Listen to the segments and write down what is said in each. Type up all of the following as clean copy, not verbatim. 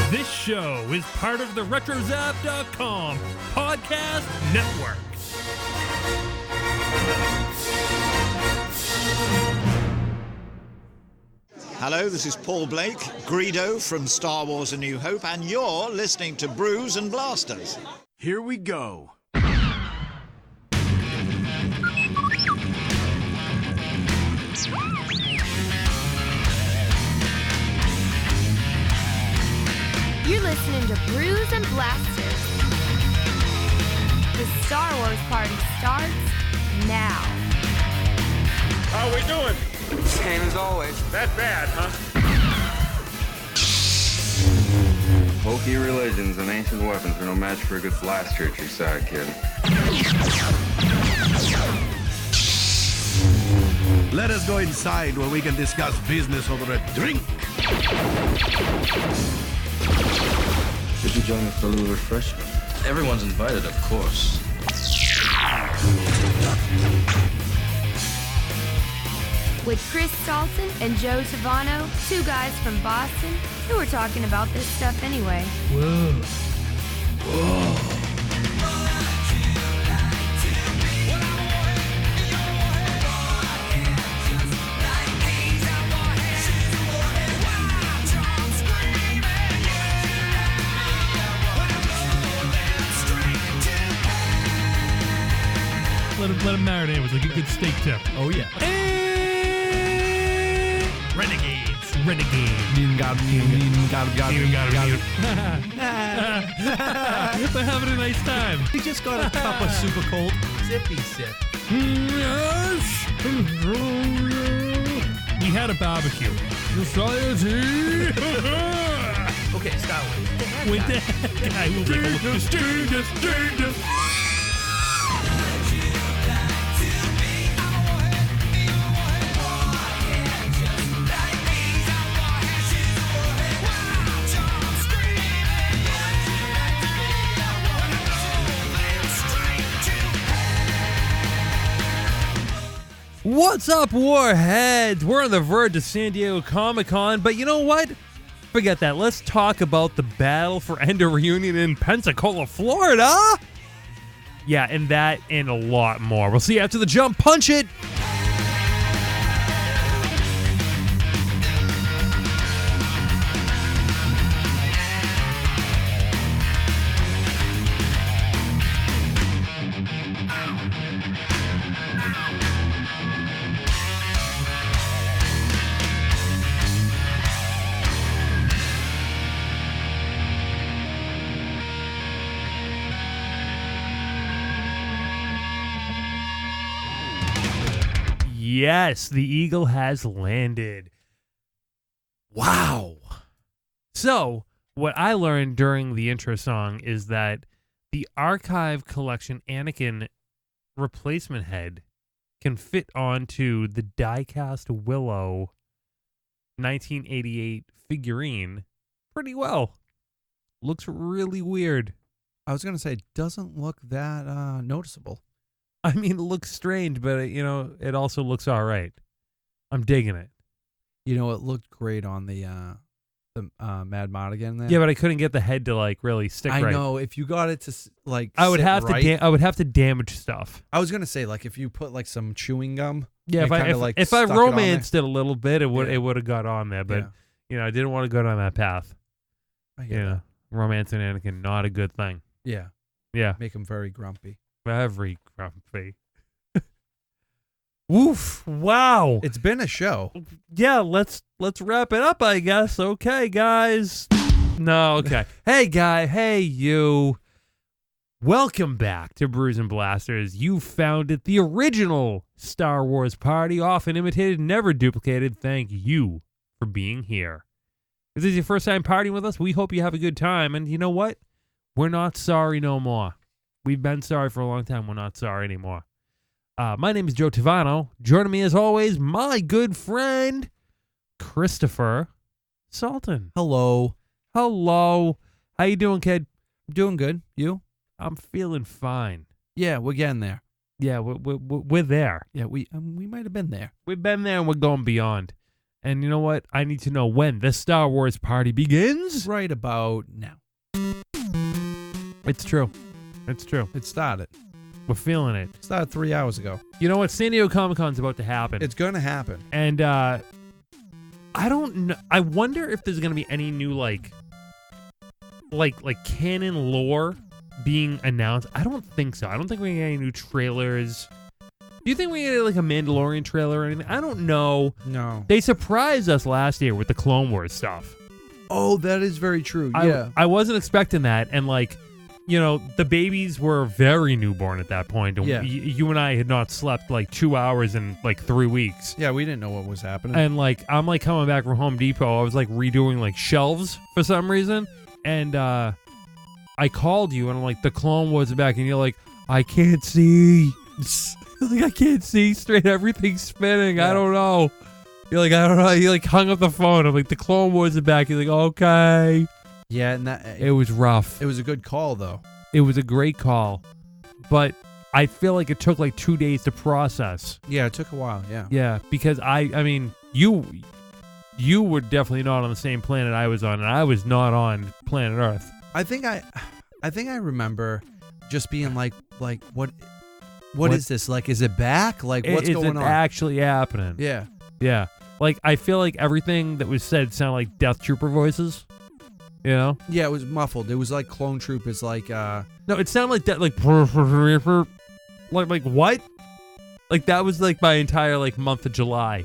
This show is part of the RetroZap.com podcast network. Hello, this is Paul Blake, Greedo from Star Wars A New Hope, and you're listening to Brews and Blasters. Here we go. You're listening to Brews and Blasters. The Star Wars party starts now. How we doing? Same as always. That bad, huh? Hokey religions and ancient weapons are no match for a good blaster at your side, kid. Let us go inside where we can discuss business over a drink. Could you join us for a little refreshment? Everyone's invited, of course. With Chris Salton and Joe Tavano, two guys from Boston who are talking about this stuff anyway. Whoa. Let him marinate with like a good steak tip. Oh, yeah. Renegades. They're having a nice time. He just got a cup of super cold zippy sip. Yes. We had a barbecue. Society. Okay, stop With that guy will take a look. What's up, Warheads? We're on the verge of San Diego Comic-Con, but you know what? Forget that. Let's talk about the Battle for Endor reunion in Pensacola, Florida. Yeah, and that and a lot more. We'll see you after the jump. Punch it! Yes, the Eagle has landed. Wow. So, what I learned during the intro song is that the Archive Collection Anakin replacement head can fit onto the die-cast Willow 1988 figurine pretty well. Looks really weird. I was going to say, it doesn't look that noticeable. I mean, it looks strange, but, it also looks all right. I'm digging it. You know, it looked great on the Mad Madigan there. Yeah, but I couldn't get the head to, really stick right. I know. If you got it to, I would have right, to I would have to damage stuff. I was going to say, if you put, some chewing gum. Yeah, if I romanced it a little bit, it would have got on there. But, I didn't want to go down that path. Romancing Anakin, not a good thing. Yeah. Yeah. Make him very grumpy. Very grumpy. Woof! Wow! It's been a show. Yeah, let's wrap it up, I guess. Okay, guys. No, okay. Hey, guy. Hey, you. Welcome back to Brews and Blasters. You found it, the original Star Wars party, often imitated, never duplicated. Thank you for being here. If this is your first time partying with us, we hope you have a good time. And you know what? We're not sorry no more. We've been sorry for a long time. We're not sorry anymore. My name is Joe Tavano. Joining me, as always, my good friend, Christopher Salton. Hello. Hello. How you doing, kid? Doing good. You? I'm feeling fine. Yeah, we're getting there. Yeah, we're there. Yeah, we might have been there. We've been there and we're going beyond. And you know what? I need to know when the Star Wars party begins. Right about now. It's true. It's true. It started. We're feeling it. It started 3 hours ago. You know what? San Diego Comic-Con's about to happen. It's going to happen. And I don't know. I wonder if there's going to be any new like canon lore being announced. I don't think so. I don't think we're going to get any new trailers. Do you think we're going to get like a Mandalorian trailer or anything? I don't know. No. They surprised us last year with the Clone Wars stuff. Oh, that is very true. Yeah. I wasn't expecting that. And like, you know, the babies were very newborn at that point. And Yeah. you and I had not slept like 2 hours in like 3 weeks. Yeah, we didn't know what was happening. And like, I'm like coming back from Home Depot. I was like redoing like shelves for some reason. And I called you and I'm like, the Clone Wars are back. And you're like, I can't see. Like, I can't see straight. Everything's spinning. Yeah. I don't know. You're like, I don't know. You like hung up the phone. I'm like, the Clone Wars are back. You're like, okay. Yeah, and It was rough. it was a good call, though. It was a great call. But I feel like it took like 2 days to process. Yeah, it took a while, yeah. Yeah, because I mean, you were definitely not on the same planet I was on, and I was not on planet Earth. I think I remember just being like what is this? Like, is it back? Like, what's going on? It's actually happening. Yeah. Yeah. Like, I feel like everything that was said sounded like Death Trooper voices. You know? Yeah, it was muffled. It was like Clone Troopers, like, No, it sounded like that, like what? Like, that was like my entire, like, month of July.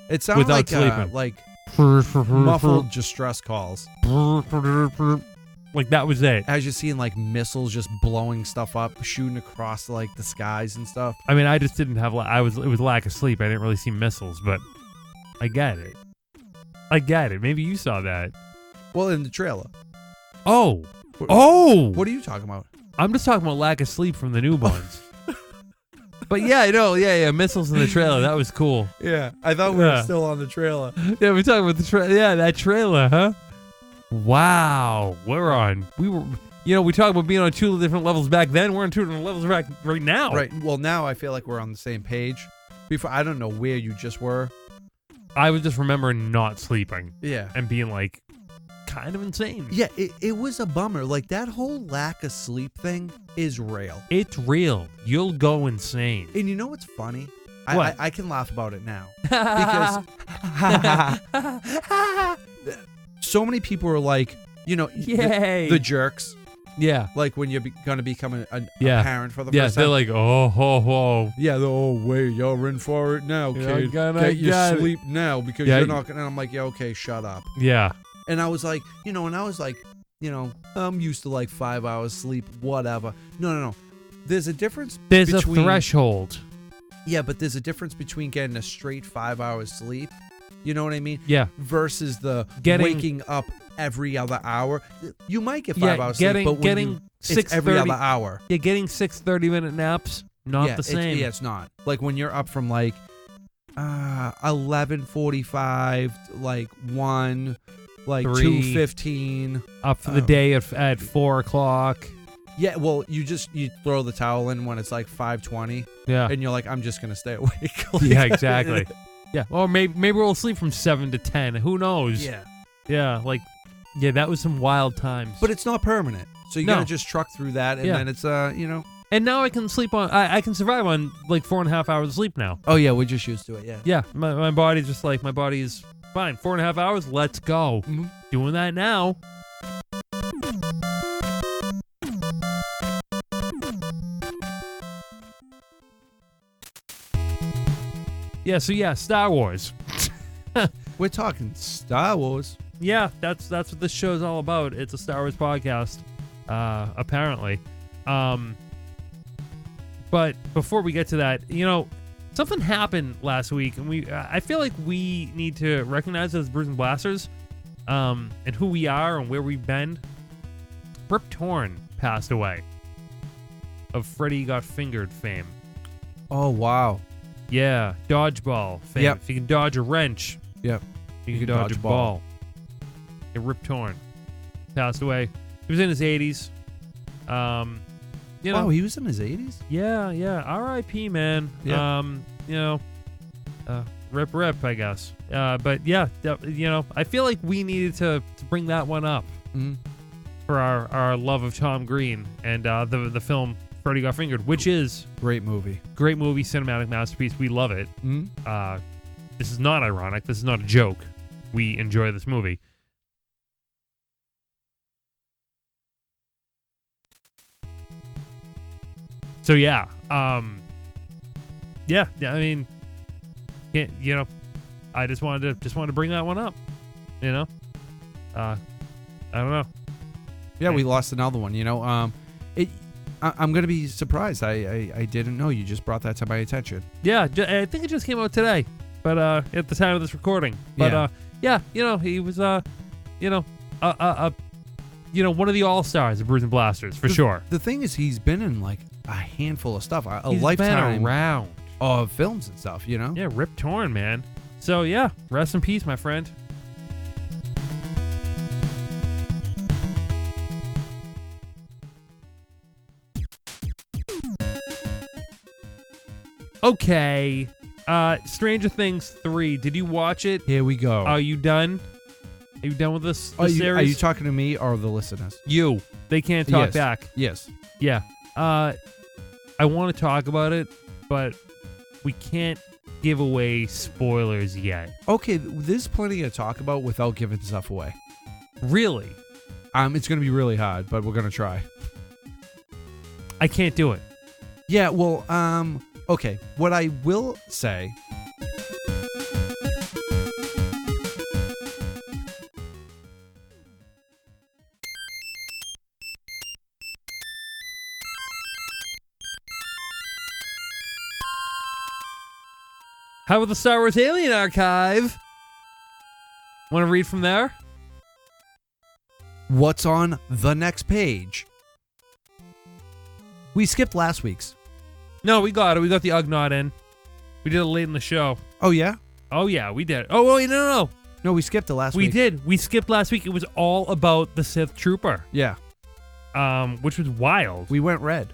it sounded Without like sleeping. muffled distress calls. Like, that was it. As you're seeing, like, missiles just blowing stuff up, shooting across, like, the skies and stuff. I mean, I just didn't have, it was lack of sleep. I didn't really see missiles, but I get it. I get it. Maybe you saw that. Well, in the trailer. Oh. Oh! What are you talking about? I'm just talking about lack of sleep from the newborns. But yeah, I know. Yeah. Missiles in the trailer. That was cool. Yeah, I thought we were still on the trailer. Yeah, we're talking about the trailer. Yeah, that trailer, huh? Wow. We talked about being on 2 different levels back then. We're on 2 different levels right now. Right. Well, now I feel like we're on the same page. Before, I don't know where you just were. I was just remembering not sleeping. Yeah. And being like kind of insane. Yeah, it was a bummer. Like, that whole lack of sleep thing is real. It's real. You'll go insane. And you know what's funny? What? I can laugh about it now. Because so many people are like, you know, Yay. the jerks. Yeah. Like, when you're going to become a Yeah. parent for the Yeah, first time. they're like, oh, ho, ho. Yeah, oh, wait, you're in for it now, You're kid. gonna Get your get it. sleep now because Yeah, you're not going to. And I'm like, yeah, okay, shut up. Yeah. And I was like, I'm used to like 5 hours sleep, whatever. No. There's a difference There's between... a threshold. Yeah, but there's a difference between getting a straight 5 hours sleep, you know what I mean? Yeah. Versus the Getting- waking up every other hour. You might get Yeah, 5 hours getting- sleep, but getting when it's every 6:30 other hour. Yeah, getting 6 30-minute naps, not the same. It's not. Like, when you're up from like 11:45, like 1, like 3. 2:15. Up for the day at 4 o'clock. Yeah, well, you throw the towel in when it's like 5:20, Yeah. and you're like, I'm just gonna stay awake. Like, Yeah, exactly. Yeah. Or maybe we'll sleep from 7 to 10. Who knows? Yeah. Yeah, yeah, that was some wild times. But it's not permanent, so you No. gotta just truck through that, and Yeah. then it's And now I can sleep on. I can survive on like 4.5 hours of sleep now. Oh yeah, we're just used to it. Yeah. Yeah, my body's just like my body's fine. 4.5 hours. Let's go. Mm-hmm. Doing that now. Yeah. So yeah, Star Wars. We're talking Star Wars. Yeah, that's what this show's all about. It's a Star Wars podcast, apparently. But before we get to that, something happened last week, and I feel like we need to recognize as Brews and Blasters, and who we are and where we've been. Rip Torn passed away of Freddy Got Fingered fame. Oh wow. Yeah, dodgeball fame. Yep. If you can dodge a wrench, Yep. you can dodge a ball. Yeah, Rip Torn passed away. He was in his 80s. Wow, he was in his 80s? Yeah. R.I.P. man. Yeah. rip, I guess. But yeah, I feel like we needed to bring that one up for our love of Tom Green and the film Freddy Got Fingered, which is Great movie, cinematic masterpiece. We love it. This is not ironic. This is not a joke. We enjoy this movie. So yeah, I mean, I just wanted to bring that one up. I don't know. Yeah, we lost another one. I'm gonna be surprised. I didn't know. You just brought that to my attention. Yeah, I think it just came out today, but at the time of this recording. But he was one of the all-stars of Brews and Blasters for sure. The thing is, he's been in like a handful of stuff, He's lifetime been around of films and stuff. Yeah, Rip Torn, man. So yeah, rest in peace, my friend. Okay, Stranger Things 3. Did you watch it? Here we go. Are you done? Are you done with this series? Are you talking to me or the listeners? You. They can't talk back. Yes. Yeah. I want to talk about it, but we can't give away spoilers yet. Okay, there's plenty to talk about without giving stuff away. Really? It's going to be really hard, but we're going to try. I can't do it. Yeah, well, okay. What I will say... How about the Star Wars Alien Archive? Want to read from there? What's on the next page? We skipped last week's. No, we got it. We got the Ugnaught in. We did it late in the show. Oh, yeah? Oh, yeah, we did. Oh, wait, no. No, we skipped it last week. We did. We skipped last week. It was all about the Sith Trooper. Yeah. Which was wild. We went red.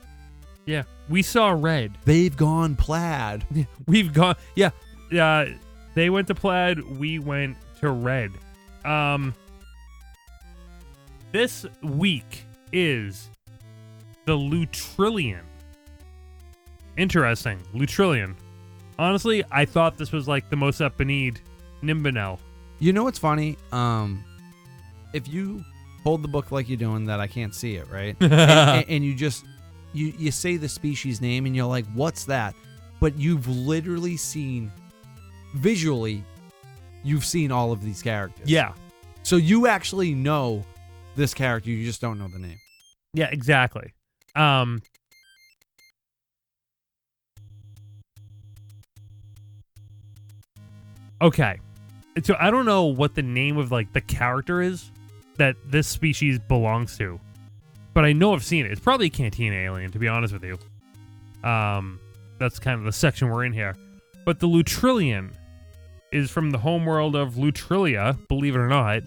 Yeah. We saw red. They've gone plaid. We've gone... Yeah. They went to plaid. We went to red. This week is the Lutrillian. Interesting. Lutrillian. Honestly, I thought this was like the most Benid Nimbinel. You know what's funny? If you hold the book like you're doing that, I can't see it, right? and you just you say the species name and you're like, what's that? But you've literally seen, visually, you've seen all of these characters. Yeah. So you actually know this character, you just don't know the name. Yeah, exactly. Okay. So I don't know what the name of like the character is that this species belongs to, but I know I've seen it. It's probably a cantina alien, to be honest with you. That's kind of the section we're in here. But the Lutrillian is from the homeworld of Lutrilia, believe it or not.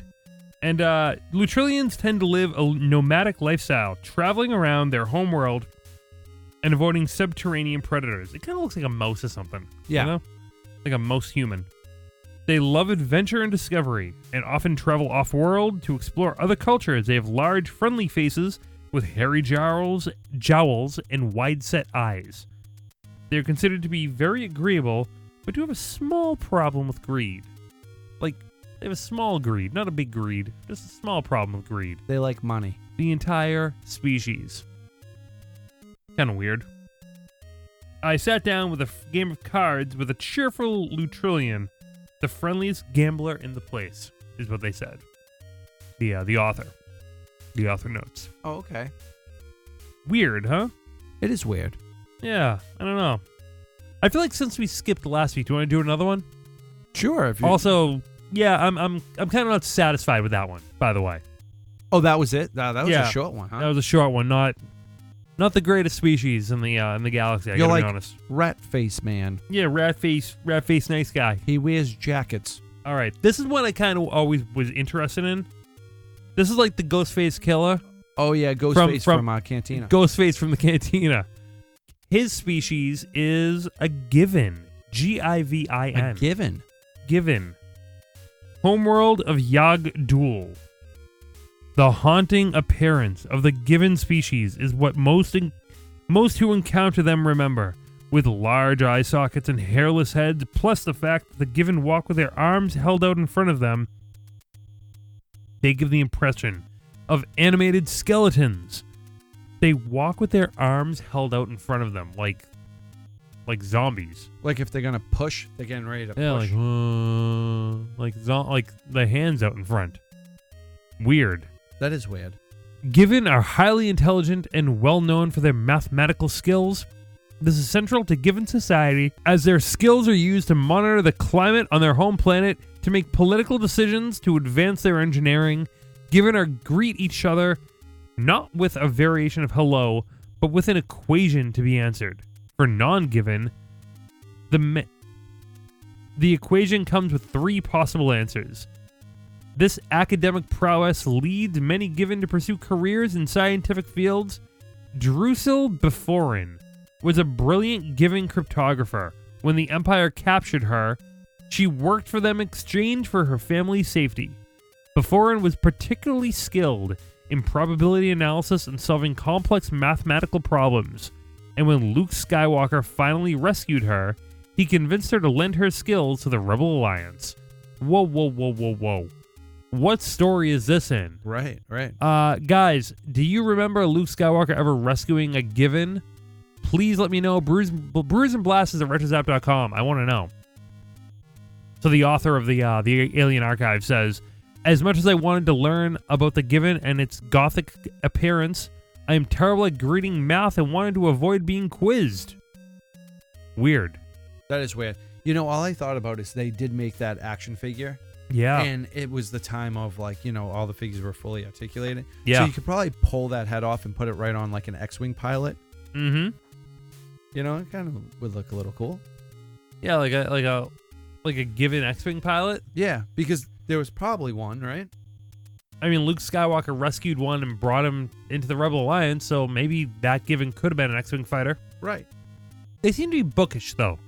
And Lutrillians tend to live a nomadic lifestyle, traveling around their homeworld and avoiding subterranean predators. It kind of looks like a mouse or something. Yeah. You know? Like a mouse human. They love adventure and discovery, and often travel off-world to explore other cultures. They have large, friendly faces with hairy jowls, and wide-set eyes. They are considered to be very agreeable, but do have a small problem with greed. Like, they have a small greed, not a big greed, just a small problem with greed. They like money. The entire species. Kind of weird. I sat down with a game of cards with a cheerful Lutrillian. The friendliest gambler in the place, is what they said. The author. The author notes. Oh, okay. Weird, huh? It is weird. Yeah, I don't know. I feel like since we skipped last week, do you want to do another one? Sure. If you... Also, yeah, I'm kind of not satisfied with that one, by the way. Oh, that was it? That was a short one, huh? That was a short one, not the greatest species in the galaxy, I gotta be honest. Rat Face Man. Yeah, rat face nice guy. He wears jackets. All right, this is one I kind of always was interested in. This is like the Ghostface killer. Oh, yeah, Ghostface from Cantina. Ghostface from the Cantina. His species is a given Givin. A given. Given. Homeworld of Yagdul. The haunting appearance of the given species is what most who encounter them remember. With large eye sockets and hairless heads, plus the fact that the given walk with their arms held out in front of them, they give the impression of animated skeletons. They walk with their arms held out in front of them, like zombies. Like if they're gonna push, they're getting ready to push. Like the hands out in front. Weird. That is weird. Given are highly intelligent and well known for their mathematical skills. This is central to Given society, as their skills are used to monitor the climate on their home planet, to make political decisions, to advance their engineering. Given are greet each other, not with a variation of hello, but with an equation to be answered. For non-Given, the equation comes with 3 possible answers. This academic prowess leads many Given to pursue careers in scientific fields. Drusilla Beforin was a brilliant Given cryptographer. When the Empire captured her, she worked for them in exchange for her family's safety. Beforin was particularly skilled in probability analysis and solving complex mathematical problems. And when Luke Skywalker finally rescued her, he convinced her to lend her skills to the Rebel Alliance. Whoa. What story is this in? Right. Guys, do you remember Luke Skywalker ever rescuing a Given? Please let me know. Brews and Blasters at retrozap.com. I want to know. So the author of the Alien Archive says, as much as I wanted to learn about the Given and its gothic appearance, I am terrible at greeting math and wanted to avoid being quizzed. Weird. That is weird. You know, all I thought about is they did make that action figure. Yeah. And it was the time of, like, you know, all the figures were fully articulated. Yeah. So you could probably pull that head off and put it right on, like, an X-Wing pilot. Mm-hmm. You know, it kind of would look a little cool. Yeah, like a Given X-Wing pilot. Yeah, because there was probably one, right? I mean, Luke Skywalker rescued one and brought him into the Rebel Alliance, so maybe that Given could have been an X-Wing fighter. Right. They seem to be bookish, though.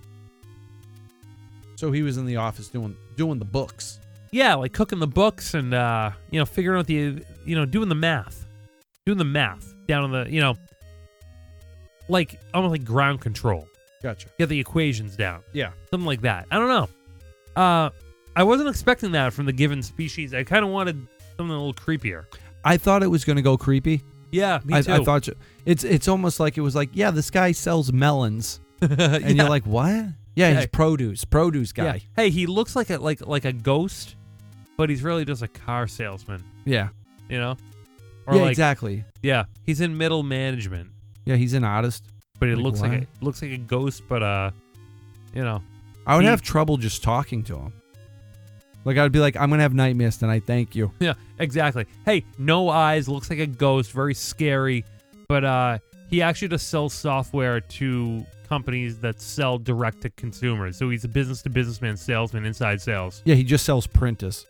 So he was in the office doing the books. Yeah, like cooking the books and figuring out doing the math down on the like almost like ground control. Gotcha. Get the equations down. Yeah. Something like that. I don't know. I wasn't expecting that from the Given species. I kind of wanted something a little creepier. I thought it was going to go creepy. Yeah, me too. I thought it's almost like it was like, yeah, this guy sells melons, and you're like, what? Yeah, he's produce guy. Yeah. Hey, he looks like a ghost, but he's really just a car salesman. Yeah. You know? Or yeah, exactly. Yeah, he's in middle management. Yeah, he's an artist. But it looks like a ghost, but I would have trouble just talking to him. Like, I'd be like, I'm gonna have nightmares tonight. Thank you. Yeah, exactly. Hey, no eyes, looks like a ghost, very scary. But he actually just sells software to companies that sell direct to consumers. So he's a business to businessman salesman, inside sales. Yeah, he just sells printers.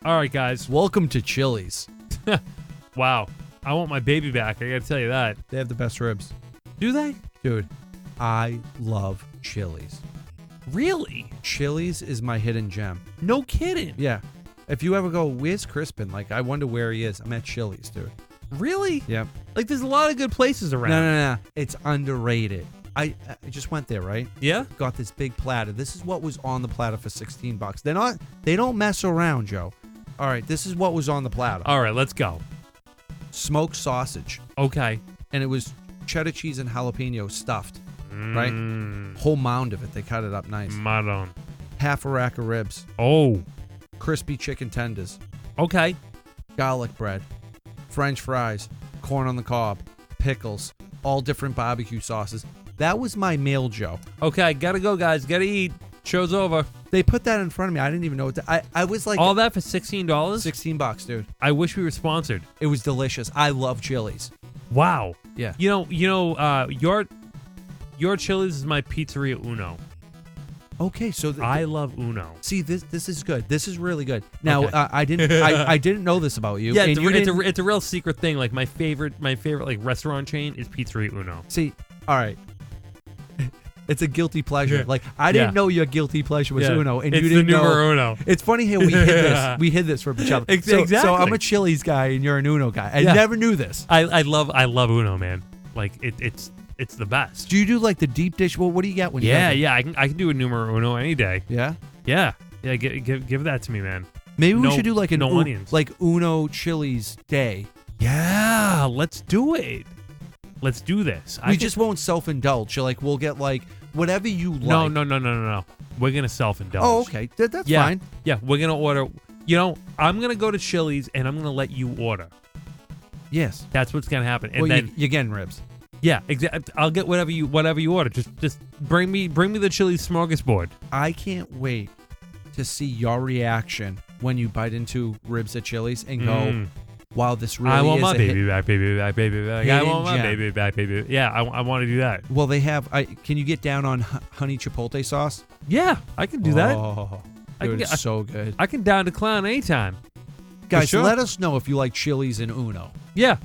All right, guys. Welcome to Chili's. Wow. I want my baby back. I gotta tell you that. They have the best ribs. Do they? Dude, I love Chili's. Really? Chili's is my hidden gem. No kidding. Yeah. If you ever go, where's Crispin? Like, I wonder where he is. I'm at Chili's, dude. Really? Yep. Like, there's a lot of good places around. No. It's underrated. I just went there, right? Yeah? Got this big platter. This is what was on the platter for $16. They don't mess around, Joe. All right, this is what was on the platter. All right, let's go. Smoked sausage. Okay. And it was cheddar cheese and jalapeno stuffed, right? Whole mound of it. They cut it up nice. Madon. Half a rack of ribs. Oh. Crispy chicken tenders. Okay. Garlic bread. French fries. Corn on the cob. Pickles. All different barbecue sauces. That was my meal, Joe. Okay, gotta go, guys. Gotta eat. Show's over. They put that in front of me. I didn't even know what I was like. All that for $16? $16, dude. I wish we were sponsored. It was delicious. I love Chili's. Wow. Yeah. You know, your Chili's is my Pizzeria Uno. Okay, so I love Uno. see this is good. This is really good. Now Okay. I didn't know this about you. Yeah, and it's a real secret thing. Like my favorite like restaurant chain is Pizzeria Uno. see. All right. It's a guilty pleasure. Yeah. Like I didn't Yeah. know your guilty pleasure was Yeah. Uno, and It's you the didn't know. numero uno. It's funny how we hid this. We hid this from each other. So I'm Exactly. a Chili's guy, and you're an Uno guy. I Yeah. never knew this. I love Uno, man. Like it's the best. Do you do like the deep dish? Well, what do you get when you Yeah, have it? yeah. I can do a numero uno any day. Yeah. Yeah. Give that to me, man. Maybe we No- should do like no onions. like Uno Chili's day. Yeah, let's do it. Let's do this. We just won't self-indulge. Like we'll get like whatever you like. No. We're gonna self-indulge. Oh, okay. That's Yeah. fine. Yeah, we're gonna order. I'm gonna go to Chili's and I'm gonna let you order. Yes. That's what's gonna happen. And Well, then you're getting ribs. yeah, exactly. I'll get whatever you order. Just bring me the Chili's smorgasbord. I can't wait to see your reaction when you bite into ribs at Chili's and go, "Wow, this really I want is my a hit." baby back, baby back, baby back. I Hidden want my gem. baby back, baby. Yeah, I want to do that. Well, they have. Can you get down on honey chipotle sauce? Yeah, I can do that. Oh, I can dude, get- it's so good. I can down to clown anytime. Guys, sure. let us know if you like Chili's and Uno. Yeah.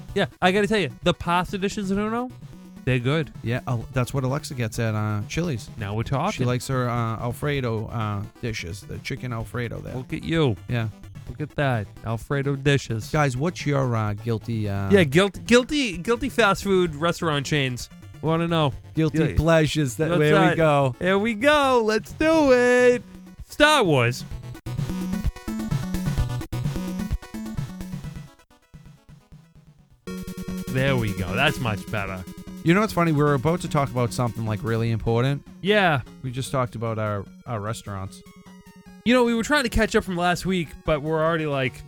I got to tell you, the pasta dishes in Uno, they're good. Yeah, that's what Alexa gets at Chili's. Now we're talking. She likes her Alfredo dishes, the chicken Alfredo there. Look at you. Yeah. Look at that. Alfredo dishes. Guys, what's your guilty Yeah, guilty fast food restaurant chains. Want to know? guilty Yeah. pleasures? That What's where we that? go. Here we go. Let's do it. Star Wars. There we go. That's much better. You know what's funny? We were about to talk about something like really important. Yeah. We just talked about our restaurants. We were trying to catch up from last week, but we're already like,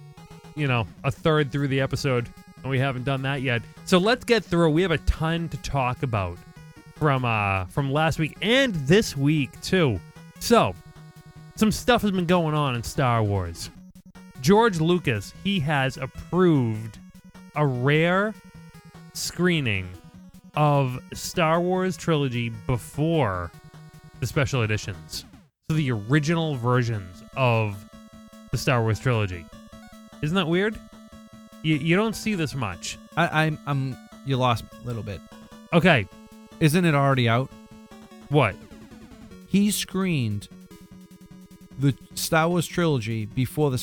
a third through the episode, and we haven't done that yet. So let's get through. We have a ton to talk about from last week and this week too. So, some stuff has been going on in Star Wars. George Lucas, he has approved a rare screening of Star Wars trilogy before the special editions. So the original versions of the Star Wars trilogy. Isn't that weird? You don't see this much. I'm you lost me a little bit. Okay, Isn't it already out? what? He screened the Star Wars trilogy before the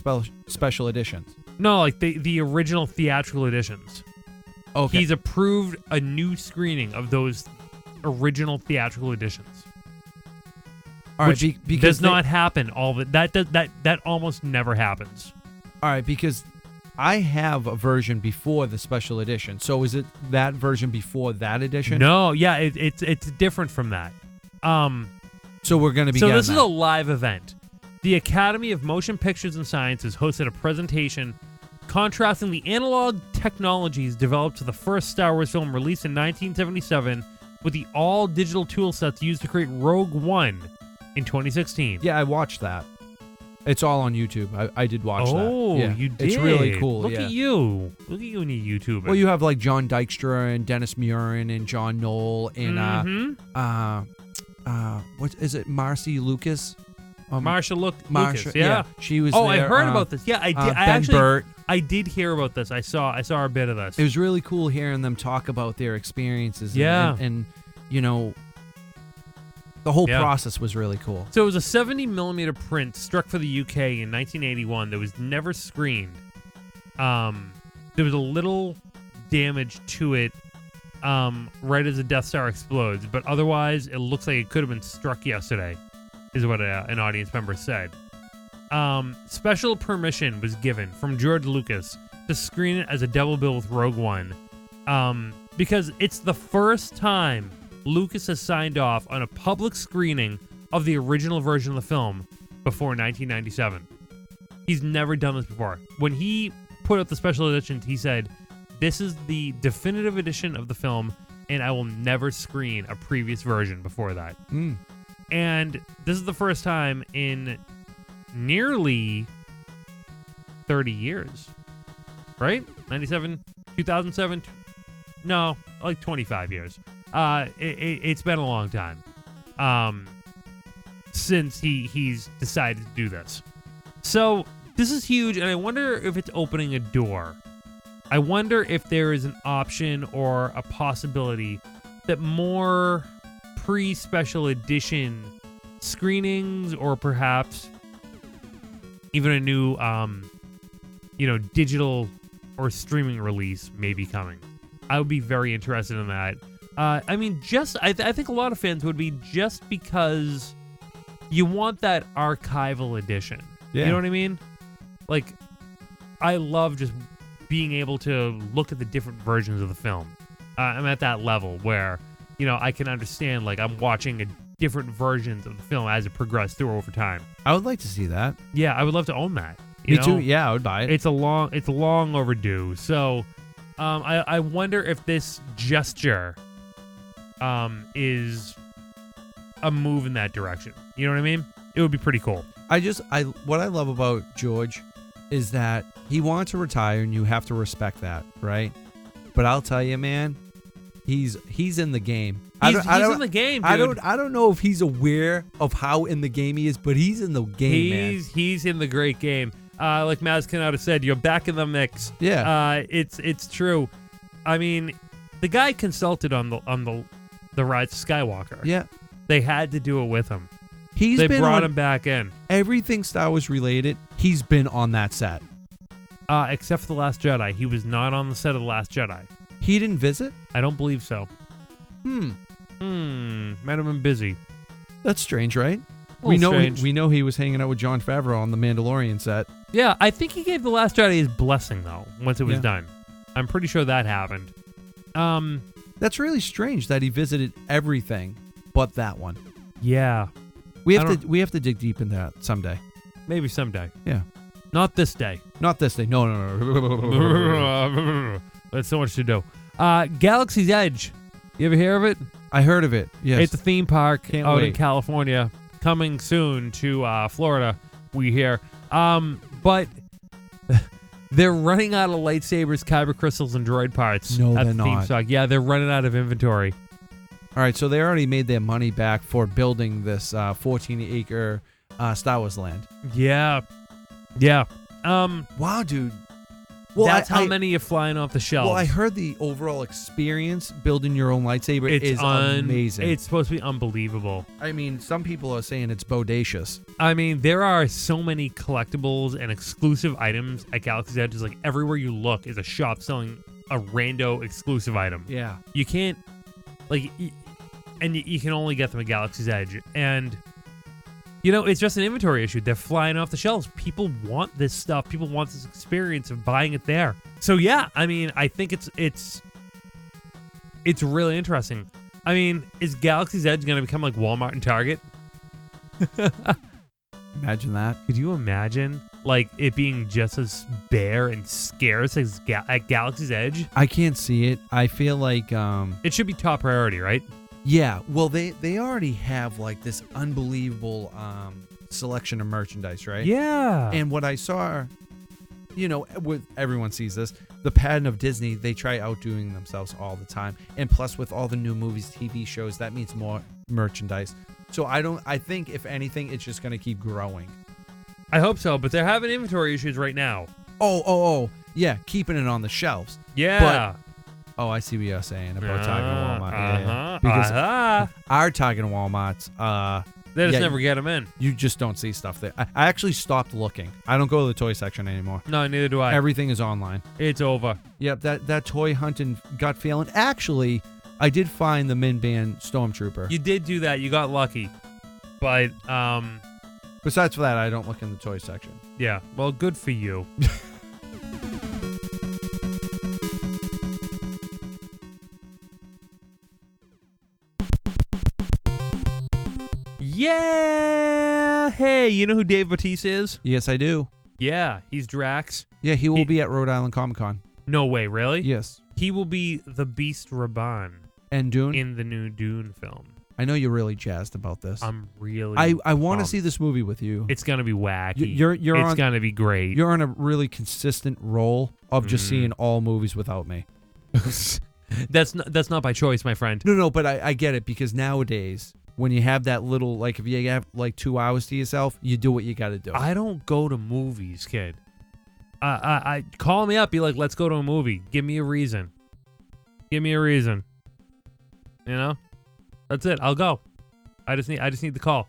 special editions. No, like the original theatrical editions. Okay. He's approved a new screening of those original theatrical editions. all right, Which because does not happen all the that almost never happens. All right, because I have a version before the special edition. So is it that version before that edition? No, yeah, it's different from that. So we're going to be So getting this is that. a live event. The Academy of Motion Pictures and Sciences hosted a presentation contrasting the analog technologies developed to the first Star Wars film released in 1977 with the all-digital tool sets used to create Rogue One in 2016. Yeah, I watched that. It's all on YouTube. I did watch that. Oh, Yeah. you did. It's really cool. Look yeah. at you. Look at you and your YouTuber. Well, you have like John Dykstra and Dennis Murin and John Knoll and what is it? Marcy Lucas. Marsha Lucas. Marsha, Yeah. she was. Oh, I there. heard about this. Yeah, I did. I Ben actually, Burt. I did hear about this. I saw a bit of this. It was really cool hearing them talk about their experiences. And, Yeah. and you know, the whole Yeah. process was really cool. So it was a 70mm print struck for the UK in 1981 that was never screened. There was a little damage to it right as the Death Star explodes, but otherwise it looks like it could have been struck yesterday, is what an audience member said. Special permission was given from George Lucas to screen it as a double bill with Rogue One, because it's the first time Lucas has signed off on a public screening of the original version of the film before 1997. He's never done this before. When he put out the special editions, he said, "This is the definitive edition of the film, and I will never screen a previous version before that." And this is the first time in nearly 30 years, right? 97, 2007, no, like 25 years. It's been a long time. since he's decided to do this. So this is huge, and I wonder if it's opening a door. I wonder if there is an option or a possibility that more pre-special edition screenings, or perhaps even a new, digital or streaming release may be coming. I would be very interested in that. I think a lot of fans would be, just because you want that archival edition. Yeah. You know what I mean? Like, I love just being able to look at the different versions of the film. I'm at that level where, I can understand, like, I'm watching different versions of the film as it progressed through over time. I would like to see that. Yeah, I would love to own that. Me too. Yeah, I would buy it. It's long overdue. So, I wonder if this gesture, is a move in that direction. You know what I mean? It would be pretty cool. What I love about George is that he wants to retire, and you have to respect that, right? But I'll tell you, man, he's in the game. He's in the game, dude. I don't know if he's aware of how in the game he is, but he's in the game, man. He's in the great game. Like Maz Canada said, you're back in the mix. Yeah. It's true. I mean, the guy consulted on the Rise of Skywalker. Yeah. They had to do it with him. They brought him back in. Everything Star Wars related, he's been on that set. Except for The Last Jedi. He was not on the set of The Last Jedi. He didn't visit? I don't believe so. Might have been busy. That's strange, right? Strange. We know he was hanging out with Jon Favreau on the Mandalorian set. Yeah, I think he gave The Last Jedi his blessing, though, once it was Yeah. done. I'm pretty sure that happened. That's really strange that he visited everything but that one. Yeah. We have to dig deep into that someday. Maybe someday. Yeah. Not this day. Not this day. No. There's so much to do. Galaxy's Edge. You ever hear of it? I heard of it. Yes. It's a theme park Can't out in wait. California. Coming soon to Florida, we hear. But they're running out of lightsabers, kyber crystals, and droid parts. No, at they're the theme not. park. Yeah, they're running out of inventory. All right, so they already made their money back for building this 14-acre Star Wars land. Yeah. Yeah. Wow, dude. That's how many are flying off the shelves. Well, I heard the overall experience building your own lightsaber is amazing. It's supposed to be unbelievable. I mean, some people are saying it's bodacious. I mean, there are so many collectibles and exclusive items at Galaxy's Edge. It's like everywhere you look is a shop selling a rando exclusive item. Yeah. You can't, you can only get them at Galaxy's Edge. And, it's just an inventory issue. They're flying off the shelves. People want this stuff. People want this experience of buying it there. So, yeah, I mean, I think it's really interesting. I mean, is Galaxy's Edge going to become like Walmart and Target? Imagine that. Could you imagine, it being just as bare and scarce as at Galaxy's Edge? I can't see it. I feel like It should be top priority, right? yeah, well they already have this unbelievable selection of merchandise, right? Yeah. And what I saw, everyone sees this, the pattern of Disney, they try outdoing themselves all the time. And plus with all the new movies, TV shows, that means more merchandise. So I think if anything, it's just going to keep growing. I hope so, but they're having inventory issues right now. Oh, yeah, keeping it on the shelves. Yeah. Oh, I see what you're saying about Target and Walmart. Uh-huh. Because our Target and Walmarts, they just never get them in. you just don't see stuff there. I actually stopped looking. I don't go to the toy section anymore. No, neither do I. Everything is online. It's over. Yep, that toy hunting gut feeling. Actually, I did find the Min Band Stormtrooper. You did do that. You got lucky. But, Besides for that, I don't look in the toy section. yeah. Well, good for you. Yeah. Hey, you know who Dave Bautista is? Yes, I do. Yeah, he's Drax. Yeah, he will be at Rhode Island Comic Con. No way, really? Yes. He will be the Beast Raban And Dune? in the new Dune film. I know you're really jazzed about this. I'm really I want to pumped. see this movie with you. It's gonna be wacky. You're it's on, gonna be great. You're on a really consistent role of just seeing all movies without me. That's not by choice, my friend. No, but I get it because nowadays when you have that little, like, if you have like 2 hours to yourself, you do what you got to do. I don't go to movies, kid. I call me up, be like, let's go to a movie. Give me a reason. Give me a reason. You know? That's it. I'll go. I just need the call.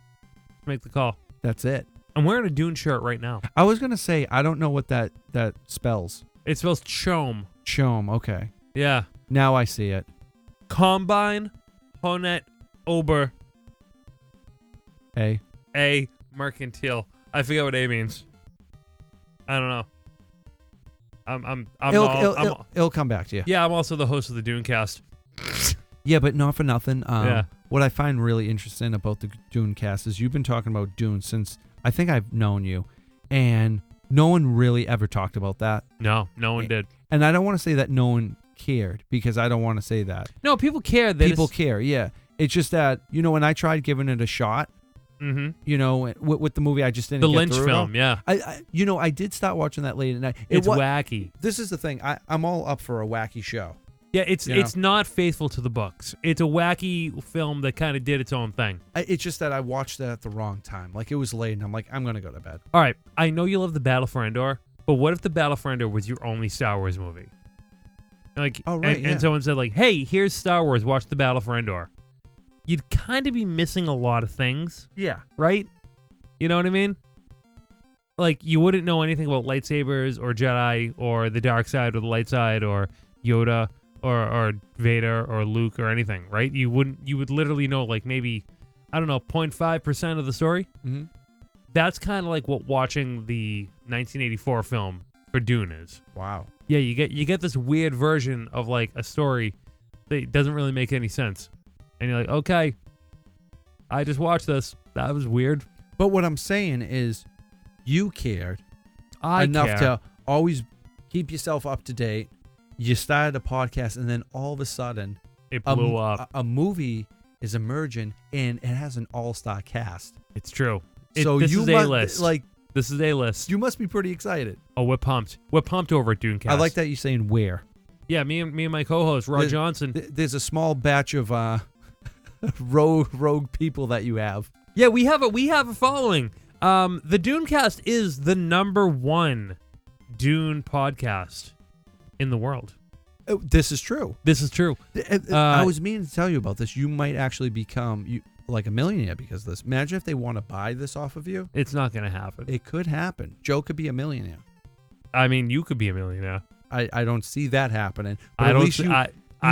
Make the call. That's it. I'm wearing a Dune shirt right now. I was gonna say I don't know what that spells. It spells Chom. Chom. Okay. Yeah. Now I see it. Combine, Honet, Ober, A. A, Mercantile. I forget what A means. I don't know. It'll come back to you. Yeah, I'm also the host of the Dunecast. Yeah, but not for nothing. Yeah. What I find really interesting about the Dune cast is you've been talking about Dune since I think I've known you, and no one really ever talked about that. No one did. And I don't want to say that no one cared, because I don't want to say that. No, people care. People care, yeah. It's just that, when I tried giving it a shot, with the movie, I just didn't the get Lynch through film, it all. yeah. I did start watching that late at night. It's wacky. This is the thing. I'm all up for a wacky show. Yeah, it's not faithful to the books. It's a wacky film that kind of did its own thing. It's just that I watched that at the wrong time. Like, it was late, and I'm like, I'm going to go to bed. All right, I know you love the Battle for Endor, but what if the Battle for Endor was your only Star Wars movie? Like, oh, right, and someone said, like, hey, here's Star Wars, watch the Battle for Endor. You'd kind of be missing a lot of things. Yeah. Right? You know what I mean? Like, you wouldn't know anything about lightsabers or Jedi or the dark side or the light side or Yoda or Vader or Luke or anything, right? You would literally know, like, maybe, I don't know, 0.5% of the story. Mm-hmm. That's kind of like what watching the 1984 film for Dune is. Wow. Yeah, you get this weird version of, like, a story that doesn't really make any sense. And you're like, okay, I just watched this. That was weird. But what I'm saying is, you cared enough enough to always keep yourself up to date. You started a podcast, and then all of a sudden, it blew up. A movie is emerging, and it has an all-star cast. It's true. So this you is must, A-list. like, this is A-list. You must be pretty excited. Oh, we're pumped. We're pumped over at Dunecast. I like that you're saying where. Yeah, me and my co-host Rod Johnson. There's a small batch of rogue people that you have. Yeah, we have a following. The Dunecast is the #1 Dune podcast in the world. This is true. This is true. I was meaning to tell you about this. You might actually become like a millionaire because of this. Imagine if they want to buy this off of you. It's not going to happen. It could happen. Joe could be a millionaire. I mean, you could be a millionaire. I don't see that happening. But I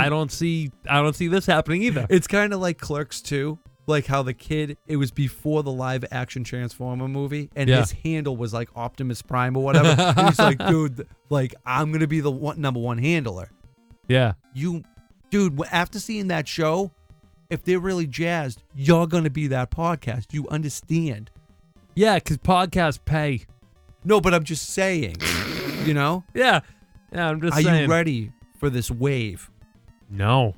don't see this happening either. It's kind of like Clerks 2. Like how the kid, it was before the live action Transformer movie, and his handle was like Optimus Prime or whatever. And he's like, dude, like, I'm going to be the #1 handler. Yeah. Dude, after seeing that show, if they're really jazzed, you're going to be that podcast. You understand? Yeah, because podcasts pay. No, but I'm just saying, Yeah. Yeah, I'm just saying. Are you ready for this wave? No.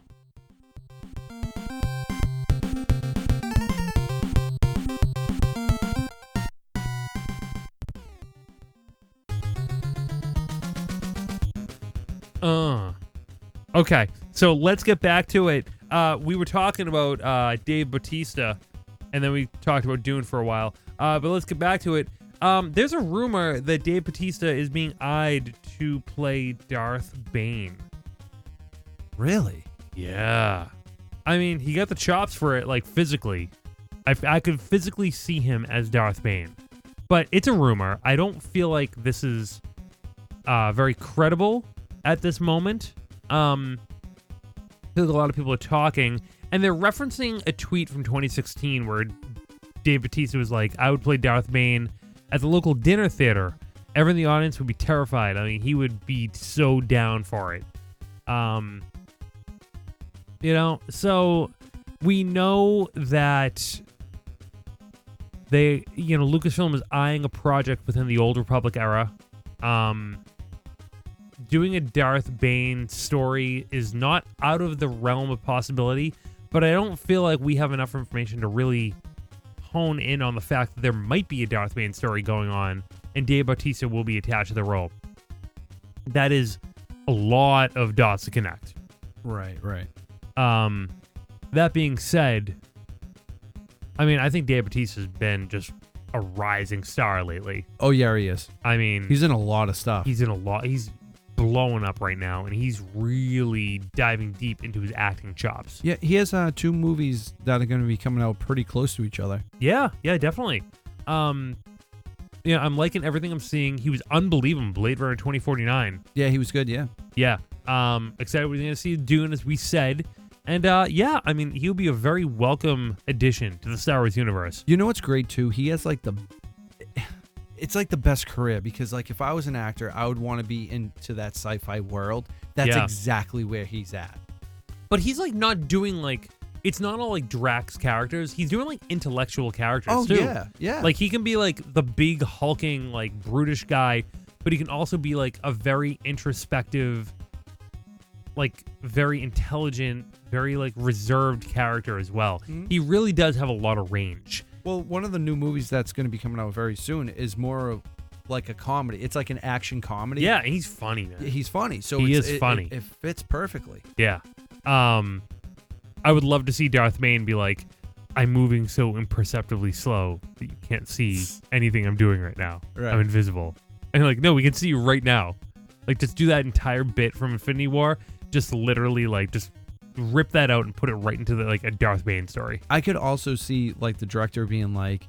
Okay, so let's get back to it. We were talking about Dave Bautista, and then we talked about Dune for a while. But let's get back to it. There's a rumor that Dave Bautista is being eyed to play Darth Bane. Really? Yeah. I mean, he got the chops for it, like, physically. I could physically see him as Darth Bane. But it's a rumor. I don't feel like this is very credible at this moment. I feel like a lot of people are talking, and they're referencing a tweet from 2016 where Dave Bautista was like, I would play Darth Bane at the local dinner theater. Everyone in the audience would be terrified. I mean, he would be so down for it. So we know that Lucasfilm is eyeing a project within the Old Republic era. Doing a Darth Bane story is not out of the realm of possibility, but I don't feel like we have enough information to really hone in on the fact that there might be a Darth Bane story going on, and Dave Bautista will be attached to the role. That is a lot of dots to connect. Right. That being said, I mean, I think Dave Bautista has been just a rising star lately. Oh yeah, he is. I mean, He's in a lot of stuff. he's in a lot. He's blowing up right now, and he's really diving deep into his acting chops. Yeah, he has 2 movies that are going to be coming out pretty close to each other. Yeah, definitely. I'm liking everything I'm seeing. He was unbelievable. Blade Runner 2049. Yeah, he was good. Yeah. Yeah. Excited we're going to see Dune, as we said. And yeah, I mean, he'll be a very welcome addition to the Star Wars universe. You know what's great too? He has like it's like the best career, because like if I was an actor, I would want to be into that sci-fi world. That's Yeah. exactly where he's at. But he's like not doing like, it's not all like Drax characters. He's doing like intellectual characters too. Yeah. Like he can be like the big hulking, like brutish guy, but he can also be like a very introspective, like very intelligent, very like reserved character as well. He really does have a lot of range. Well, one of the new movies that's going to be coming out very soon is more of like a comedy. It's like an action comedy. Yeah, and he's funny, man. He's funny. So He it's, is funny. It fits perfectly. Yeah. I would love to see Darth Bane be like, I'm moving so imperceptibly slow that you can't see anything I'm doing right now. Right. I'm invisible. And like, no, we can see you right now. Like, just do that entire bit from Infinity War. Just literally, like, just rip that out and put it right into like a Darth Bane story. I could also see like the director being like,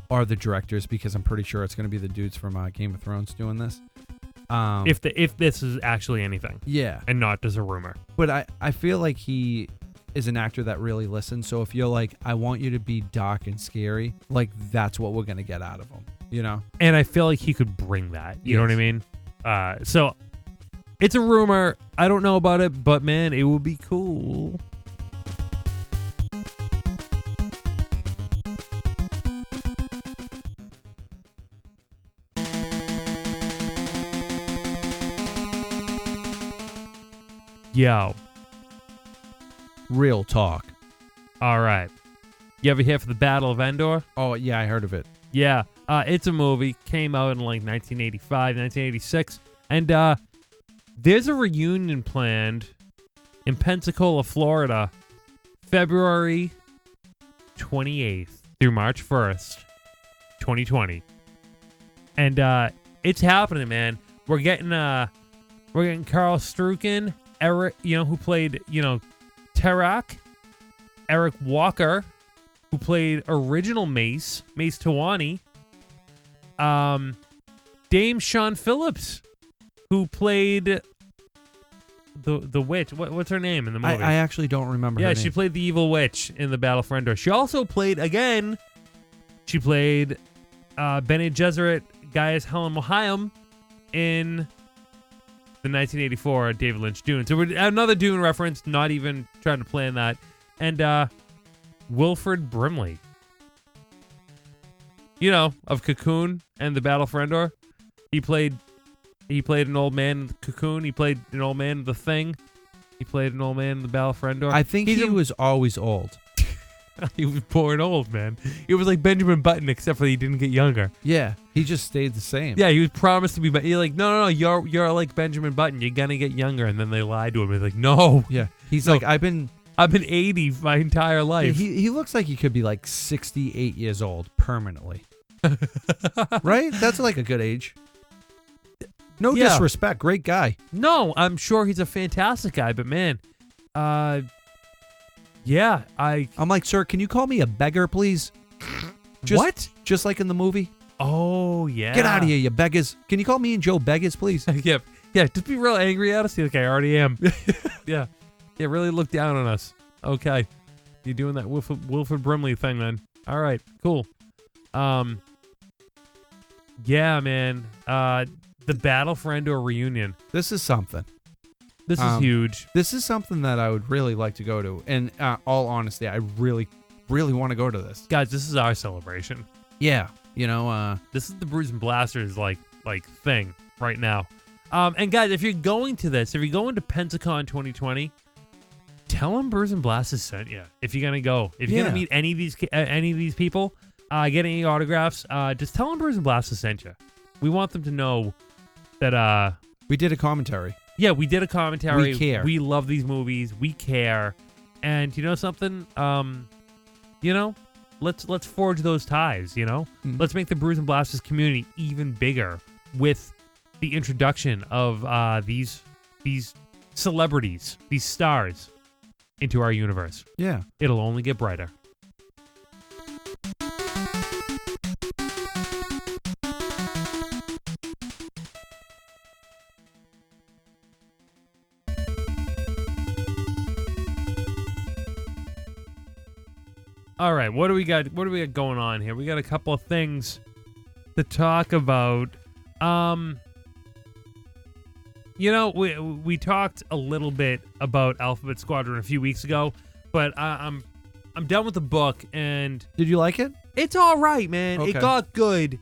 or the directors, because I'm pretty sure it's going to be the dudes from Game of Thrones doing this. If this is actually anything. Yeah. And not just a rumor. But I feel like he is an actor that really listens. So if you're like, I want you to be dark and scary, like that's what we're going to get out of him, you know? And I feel like he could bring that. You know what I Yes. mean? So it's a rumor. I don't know about it, but man, it would be cool. Yo. Real talk. All right. You ever hear for the Battle of Endor? Oh, yeah, I heard of it. Yeah. It's a movie. Came out in like 1985, 1986. And there's a reunion planned in Pensacola, Florida, February 28th through March 1st, 2020. And it's happening, man. We're getting Carl Strucken, Eric, who played, Tarak, Eric Walker, who played original Mace Tawani, Dame Sean Phillips, who played the witch. What's her name in the movie? I actually don't remember her Yeah, name. she played the evil witch in the Battle for Endor. She also played, Bene Gesserit, Gaius Helen Mohayim in the 1984 David Lynch Dune. So we're another Dune reference, not even trying to plan that. And Wilford Brimley, of Cocoon and the Battle for Endor. He played an old man in Cocoon. He played an old man in The Thing. He played an old man in the Battle for Endor. I think he was always old. He was born old, man. It was like Benjamin Button, except for he didn't get younger. Yeah, he just stayed the same. Yeah, he was promised to be. You're like, no, you're like Benjamin Button. You're gonna get younger, and then they lied to him. He's like, no. Yeah, he's No. like, I've been 80 my entire Yeah, life. he looks like he could be like 68 years old permanently. Right? That's like a good age. No Yeah. disrespect, great guy. No, I'm sure he's a fantastic guy, but man, yeah, I'm like, sir, can you call me a beggar, please? What? Just like in the movie? Oh yeah. Get out of here, you beggars. Can you call me and Joe beggars, please? yeah, just be real angry at us. You're like, I already am. yeah, really look down on us. Okay, you're doing that Wilford Brimley thing, then. All right, cool. Yeah, man. The Battle for Endor reunion. This is something. This is huge. This is something that I would really like to go to. And all honesty, I really, really want to go to this. Guys, this is our celebration. Yeah. This is the Brews and Blasters like thing right now. And guys, if you're going to this, if you're going to Pensacon 2020, tell them Brews and Blasters sent you. If you're gonna go, if you're gonna meet any of these people, get any autographs, just tell them Brews and Blasters sent you. We want them to know that we did a commentary. Yeah, we did a commentary. We care. We love these movies. We care. And you know something? let's forge those ties, you know? Mm. Let's make the Brews and Blasters community even bigger with the introduction of these celebrities, these stars into our universe. Yeah. It'll only get brighter. All right, what do we got? What do we got going on here? We got a couple of things to talk about. You know, we talked a little bit about Alphabet Squadron a few weeks ago, but I'm done with the book, and Did you like it? it's all right, man. It Okay. got good.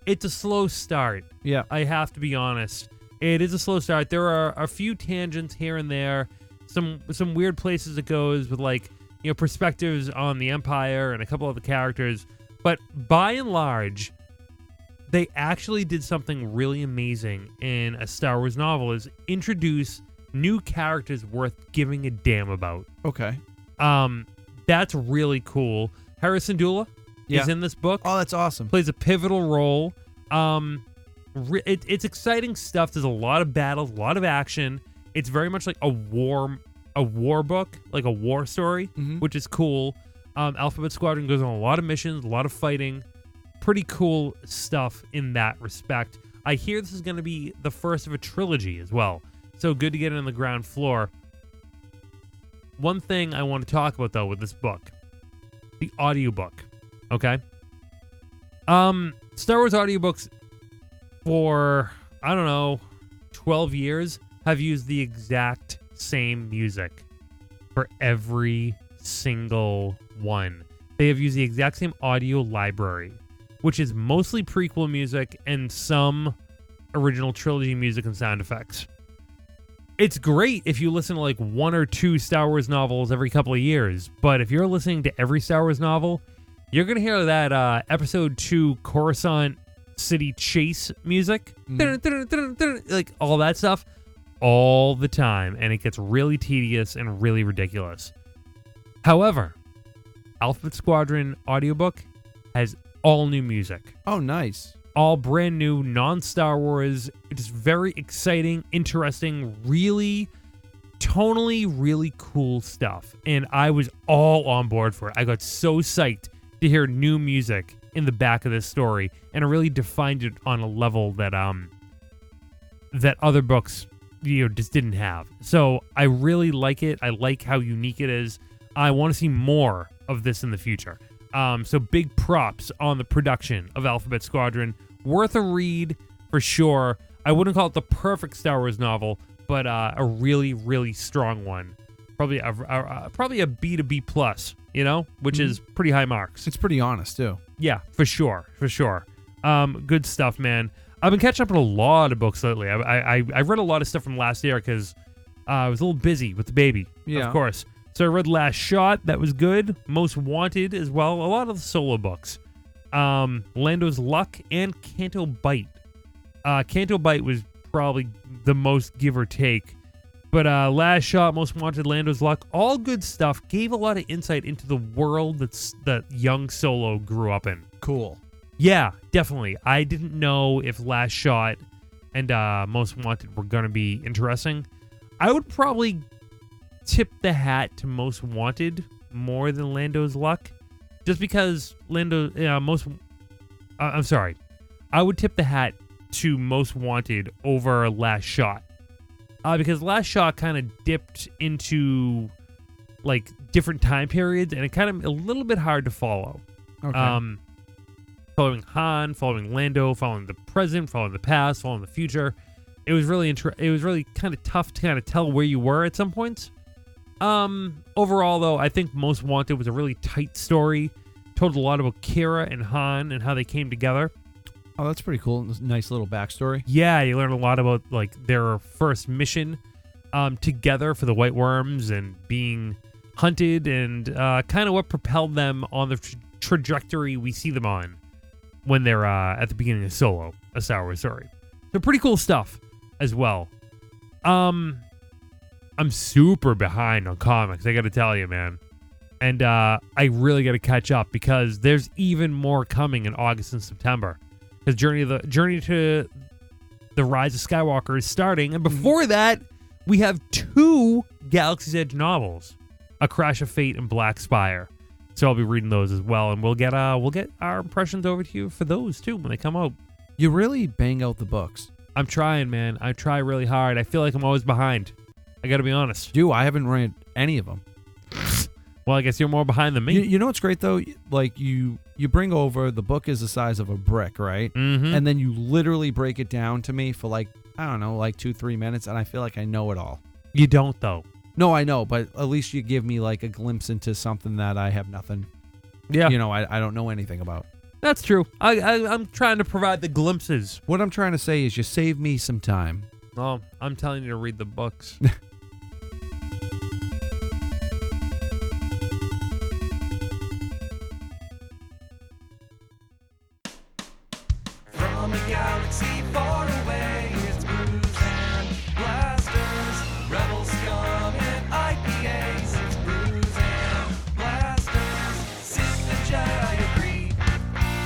It's a slow start. Yeah. I have to be honest. It is a slow start. There are a few tangents here and there, some weird places it goes with, like, you know, perspectives on the Empire and a couple of the characters. But by and large, they actually did something really amazing in a Star Wars novel, is introduce new characters worth giving a damn about. Okay. That's really cool. Harrison Dula is in this book. Oh, that's awesome. Plays a pivotal role. It's exciting stuff. There's a lot of battles, a lot of action. It's very much like a war book, like a war story, which is cool. Alphabet Squadron goes on a lot of missions, a lot of fighting. Pretty cool stuff in that respect. I hear this is going to be the first of a trilogy as well. So good to get it on the ground floor. One thing I want to talk about, though, with this book, the audiobook. Okay? Star Wars audiobooks for, I don't know, 12 years have used the exact same music for every single one. They have used the exact same audio library, which is mostly prequel music and some original trilogy music and sound effects. It's great if you listen to like one or two Star Wars novels every couple of years, but if you're listening to every Star Wars novel, you're going to hear that Episode 2 Coruscant City Chase music, like all that stuff, all the time, and it gets really tedious and really ridiculous. However, Alphabet Squadron audiobook has all new music. Oh, nice. All brand new, non-Star Wars. It's very exciting, interesting, really tonally really cool stuff. And I was all on board for it. I got so psyched to hear new music in the back of this story, and it really defined it on a level that that other books, you know, just didn't have. So I really like it. I like how unique it is. I want to see more of this in the future. So big props on the production of Alphabet Squadron. Worth a read for sure. I wouldn't call it the perfect Star Wars novel, but a really, really strong one. Probably a B to B plus, you know, which is pretty high marks. It's pretty honest too. Yeah, for sure. Good stuff, man. I've been catching up on a lot of books lately. I read a lot of stuff from last year because I was a little busy with the baby, of course. So I read Last Shot. That was good. Most Wanted as well. A lot of the solo books. Lando's Luck and Canto Bite. Canto Bite was probably the most give or take. But Last Shot, Most Wanted, Lando's Luck, all good stuff. Gave a lot of insight into the world that young Solo grew up in. Cool. Yeah, definitely. I didn't know if Last Shot and Most Wanted were going to be interesting. I would probably tip the hat to Most Wanted more than Lando's Luck, just because I would tip the hat to Most Wanted over Last Shot, because Last Shot kind of dipped into like different time periods, and it kind of a little bit hard to follow. Okay. Following Han, following Lando, following the present, following the past, following the future. It was really kind of tough to kind of tell where you were at some points. Overall, though, I think Most Wanted was a really tight story. Told a lot about Kira and Han and how they came together. Oh, that's pretty cool. Nice little backstory. Yeah, you learn a lot about like their first mission together for the White Worms and being hunted, and kind of what propelled them on the trajectory we see them on when they're at the beginning of Solo, a Star Wars story. So pretty cool stuff as well. I'm super behind on comics, I gotta tell you, man. And I really got to catch up because there's even more coming in August and September. Because Journey to the Rise of Skywalker is starting, and before that, we have 2 Galaxy's Edge novels, A Crash of Fate and Black Spire. So I'll be reading those as well, and we'll get our impressions over to you for those too when they come out. You really bang out the books. I'm trying, man. I try really hard. I feel like I'm always behind. I got to be honest. I haven't read any of them. Well, I guess you're more behind than me. You know what's great though? Like you bring over, the book is the size of a brick, right? Mm-hmm. And then you literally break it down to me for like, I don't know, like 2-3 minutes, and I feel like I know it all. You don't though. No, I know, but at least you give me like a glimpse into something that I have nothing. Yeah. I don't know anything about. That's true. I'm trying to provide the glimpses. What I'm trying to say is you save me some time. Oh, I'm telling you to read the books. From a galaxy far away, it's Brews and Blasters, Rebel Scum and IPAs. It's Brews and Blasters, Sith and Jedi agree.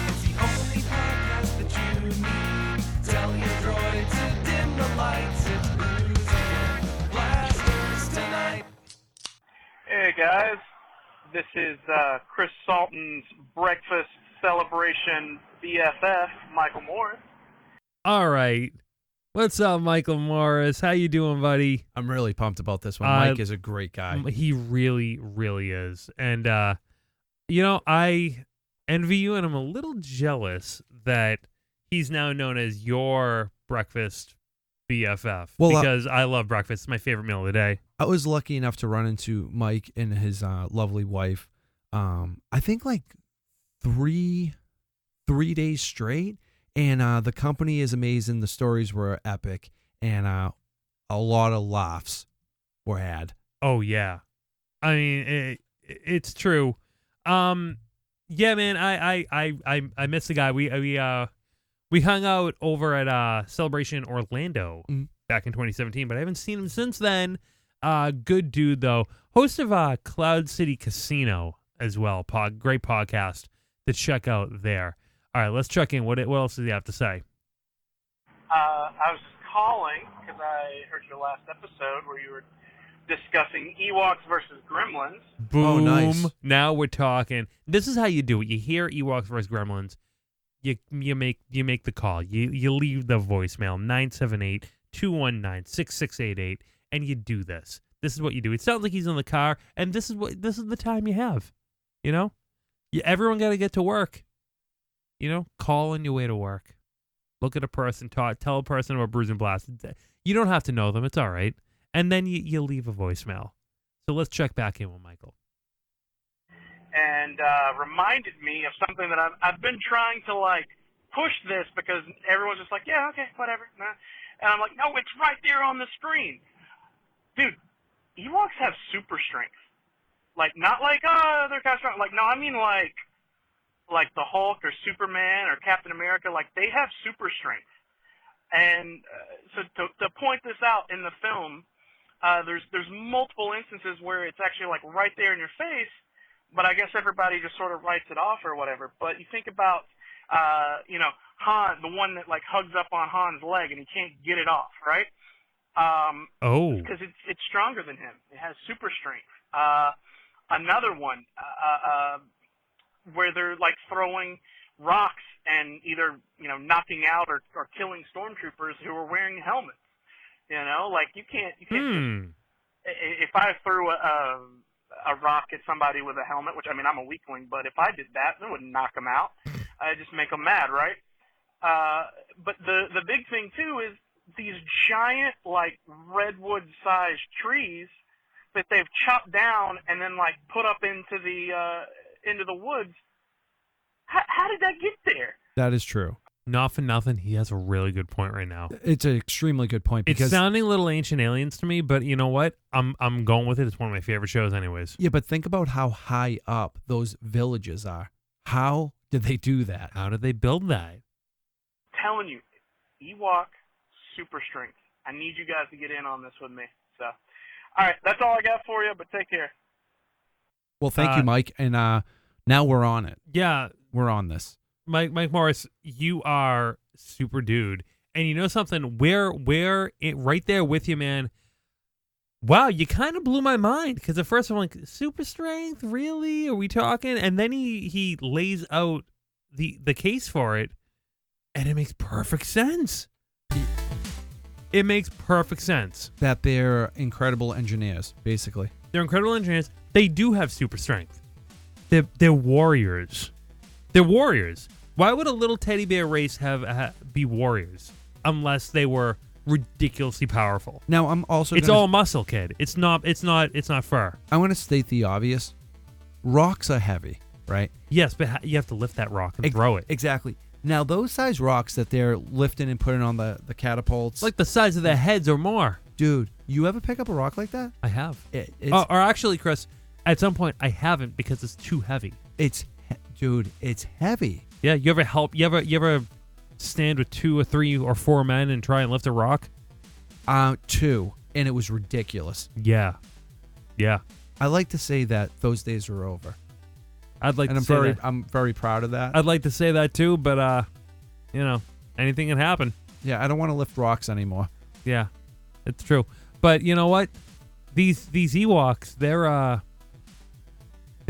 It's the only podcast that you need. Tell your droid to dim the lights. It's Brews and Blasters tonight. Hey guys, this is Chris Salton's breakfast celebration BFF, Michael Morris. All right. What's up, Michael Morris? How you doing, buddy? I'm really pumped about this one. Mike is a great guy. He really, really is. And, I envy you, and I'm a little jealous that he's now known as your breakfast BFF. Well, because I love breakfast. It's my favorite meal of the day. I was lucky enough to run into Mike and his lovely wife. I think like three days straight, and the company is amazing. The stories were epic, and a lot of laughs were had. Oh yeah, I mean it's true. Yeah, man, I miss the guy. We hung out over at Celebration Orlando back in 2017, but I haven't seen him since then. Good dude though. Host of Cloud City Casino as well. Great podcast to check out there. All right, let's check in. What else does he have to say? I was just calling because I heard your last episode where you were discussing Ewoks versus Gremlins. Boom. Oh, nice. Now we're talking. This is how you do it. You hear Ewoks versus Gremlins. You make the call. You leave the voicemail 978-219-6688, and you do this. This is what you do. It sounds like he's in the car, and this is the time you have. You know? Everyone got to get to work. Call on your way to work. Look at a person, tell a person about Brews and Blasters. You don't have to know them. It's all right. And then you leave a voicemail. So let's check back in with Michael. And reminded me of something that I've been trying to, push this because everyone's just like, yeah, okay, whatever. Nah. And I'm like, no, it's right there on the screen. Dude, Ewoks have super strength. Not they're kind of strong. No, I mean like the Hulk or Superman or Captain America, they have super strength. And so to point this out in the film, there's multiple instances where it's actually right there in your face, but I guess everybody just sort of writes it off or whatever. But you think about, Han, the one that hugs up on Han's leg and he can't get it off, right? Because it's stronger than him. It has super strength. Another one, where they're throwing rocks and either knocking out or killing stormtroopers who are wearing helmets. You can't just, if I threw a rock at somebody with a helmet, which I'm a weakling, but if I did that, it wouldn't knock them out. I'd just make them mad, right? But the big thing too is these giant redwood-sized trees that they've chopped down and then put up into the woods. How did that get there? That is true. Not for nothing, he has a really good point right now. It's an extremely good point because it's sounding a little Ancient Aliens to me, but you know what? I'm going with it. It's one of my favorite shows anyways. Yeah, but think about how high up those villages are. How did they do that? How did they build that? Telling you, Ewok super strength. I need you guys to get in on this with me. So, all right, that's all I got for you, but take care. Well, thank you, Mike. And now we're on it. Yeah, We're on this. Mike Morris, you are super dude. And you know something? We're right there with you, man. Wow, you kind of blew my mind because at first I'm like, super strength, really? Are we talking? And then he lays out the case for it, and it makes perfect sense. It makes perfect sense. That they're incredible engineers, basically. They're incredible engineers. They do have super strength. They're warriors. They're warriors. Why would a little teddy bear race be warriors unless they were ridiculously powerful? Now I'm also it's all muscle, kid. It's not fur. I want to state the obvious. Rocks are heavy, right? Yes, but you have to lift that rock and throw it. Exactly. Now those size rocks that they're lifting and putting on the catapults, It's like the size of their heads or more. dude, you ever pick up a rock like that? I have. It's Or actually, Chris, at some point I haven't because it's too heavy. dude, it's heavy. Yeah, you ever help? You ever stand with 2 or 3 or 4 men and try and lift a rock? 2, and it was ridiculous. Yeah. I like to say that those days are over, I'd like and to say that. I'm very proud of that. I'd like to say that too, but anything can happen. Yeah, I don't want to lift rocks anymore. Yeah, it's true. But you know what? These Ewoks, they're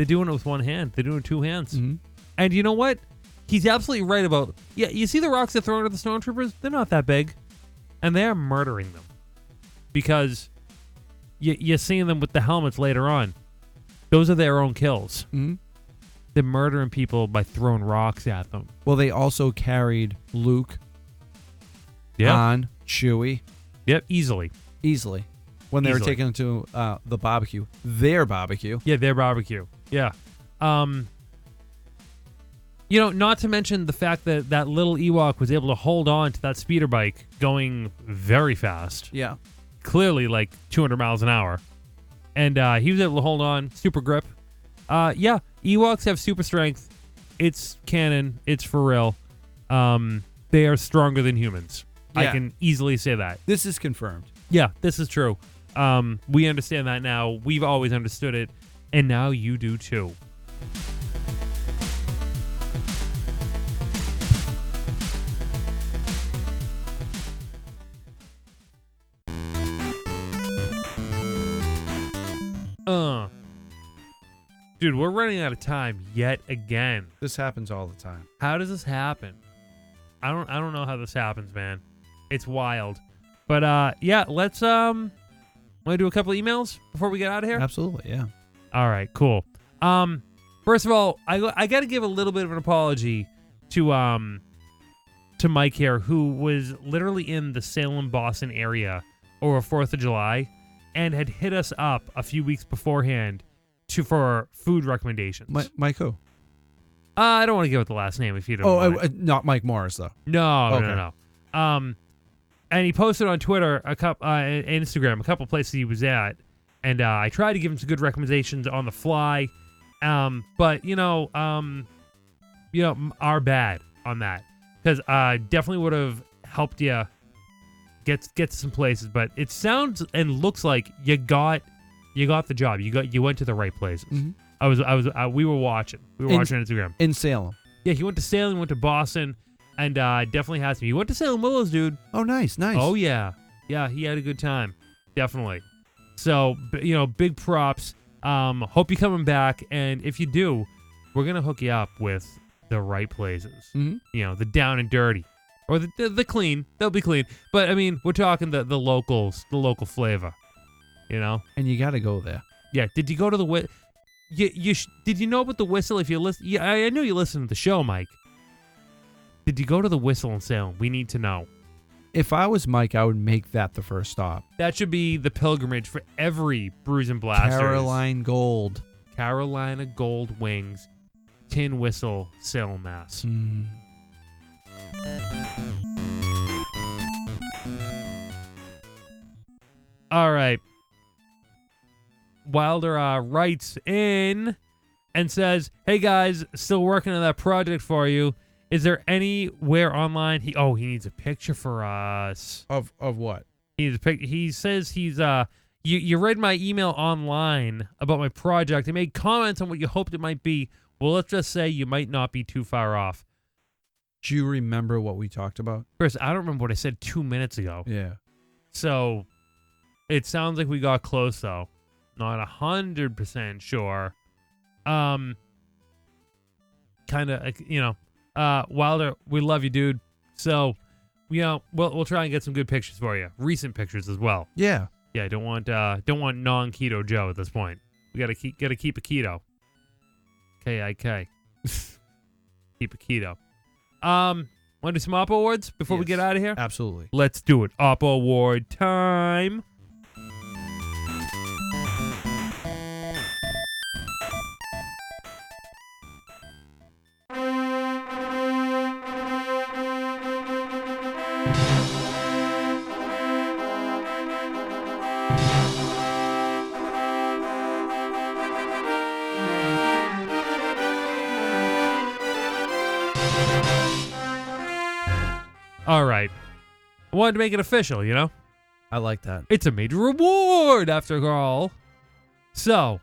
doing it with one hand. They're doing it with 2 hands. Mm-hmm. And you know what? He's absolutely right about. Yeah, you see the rocks they're throwing at the stormtroopers? They're not that big, and they are murdering them because you're seeing them with the helmets later on. Those are their own kills. Mm-hmm. They're murdering people by throwing rocks at them. Well, they also carried Luke, Han, Chewie. Yep, easily when they were Easily. taken to the barbecue. Their barbecue. Yeah, their barbecue. Yeah. Not to mention the fact that that little Ewok was able to hold on to that speeder bike going very fast. Yeah. Clearly like 200 miles an hour. And he was able to hold on. Super grip. Yeah, Ewoks have super strength. It's canon. It's for real. They are stronger than humans. I Yeah. can easily say that. This is confirmed. Yeah, this is true. We understand that now. We've always understood it. And now you do too. Dude, we're running out of time yet again. This happens all the time. How does this happen? I don't know how this happens, man. It's wild. But yeah, let's want to do a couple emails before we get out of here? Absolutely, yeah. All right, cool. First of all, I got to give a little bit of an apology to Mike here, who was literally in the Salem, Boston area over 4th of July and had hit us up a few weeks beforehand for food recommendations. Mike who? I don't want to give it the last name if you don't mind. Not Mike Morris, though. No, Okay. no. And he posted on Twitter and Instagram a couple places he was at, and I tried to give him some good recommendations on the fly, but are bad on that because definitely would have helped you get to some places. But it sounds and looks like you got the job. You went to the right places. Mm-hmm. We were watching. Watching on Instagram. In Salem. Yeah, he went to Salem, went to Boston, and definitely has to be. He went to Salem Willows, dude. Oh, nice. Oh, yeah. Yeah, he had a good time. Definitely. So, big props. Hope you're coming back. And if you do, we're going to hook you up with the right places. Mm-hmm. The down and dirty. Or the clean. They'll be clean. But, I mean, we're talking the locals, the local flavor. And you got to go there. Yeah. Did you go to the... did you know about the Whistle? If you listen... Yeah, I know you listen to the show, Mike. Did you go to the Whistle in Salem? We need to know. If I was Mike, I would make that the first stop. That should be the pilgrimage for every Brews and Blasters. Carolina Gold Wings, Tin Whistle, Salem, Mass. All right. Wilder writes in and says, "Hey guys, still working on that project for you. Is there anywhere online?" He needs a picture for us. Of what? He needs a picture. He says he's You read my email online about my project and made comments on what you hoped it might be. Well, let's just say you might not be too far off. Do you remember what we talked about? Chris, I don't remember what I said 2 minutes ago. Yeah. So it sounds like we got close, though. Not 100% sure. Kind of, Wilder, we love you, dude. So, we'll try and get some good pictures for you. Recent pictures as well. Yeah. Yeah, don't want non-keto Joe at this point. We gotta keep a keto. K-I-K. Keep a keto. Want to do some Oppo awards before we get out of here? Absolutely. Let's do it. Oppo award time. All right. I wanted to make it official, I like that. It's a major reward, after all. So,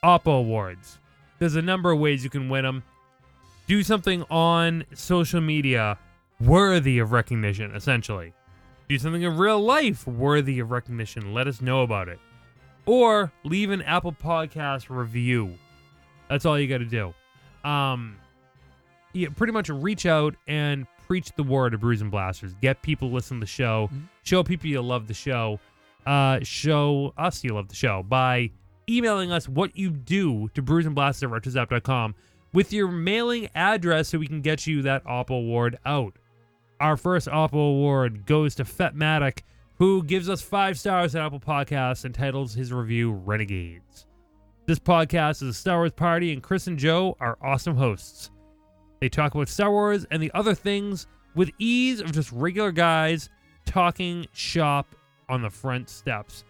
Oppo Awards. There's a number of ways you can win them. Do something on social media worthy of recognition, essentially. Do something in real life worthy of recognition. Let us know about it. Or leave an Apple Podcast review. That's all you got to do. Pretty much reach out and preach the word of Brews and Blasters. Get people to listen to the show. Mm-hmm. Show people you love the show. Show us you love the show by emailing us what you do to brewsandblasters@retrozap.com with your mailing address so we can get you that Oppo award out. Our first Oppo award goes to Fetmatic, who gives us 5 stars on Apple Podcasts and titles his review Renegades. This podcast is a Star Wars party, and Chris and Joe are awesome hosts. They talk about Star Wars and the other things with ease of just regular guys talking shop on the front steps.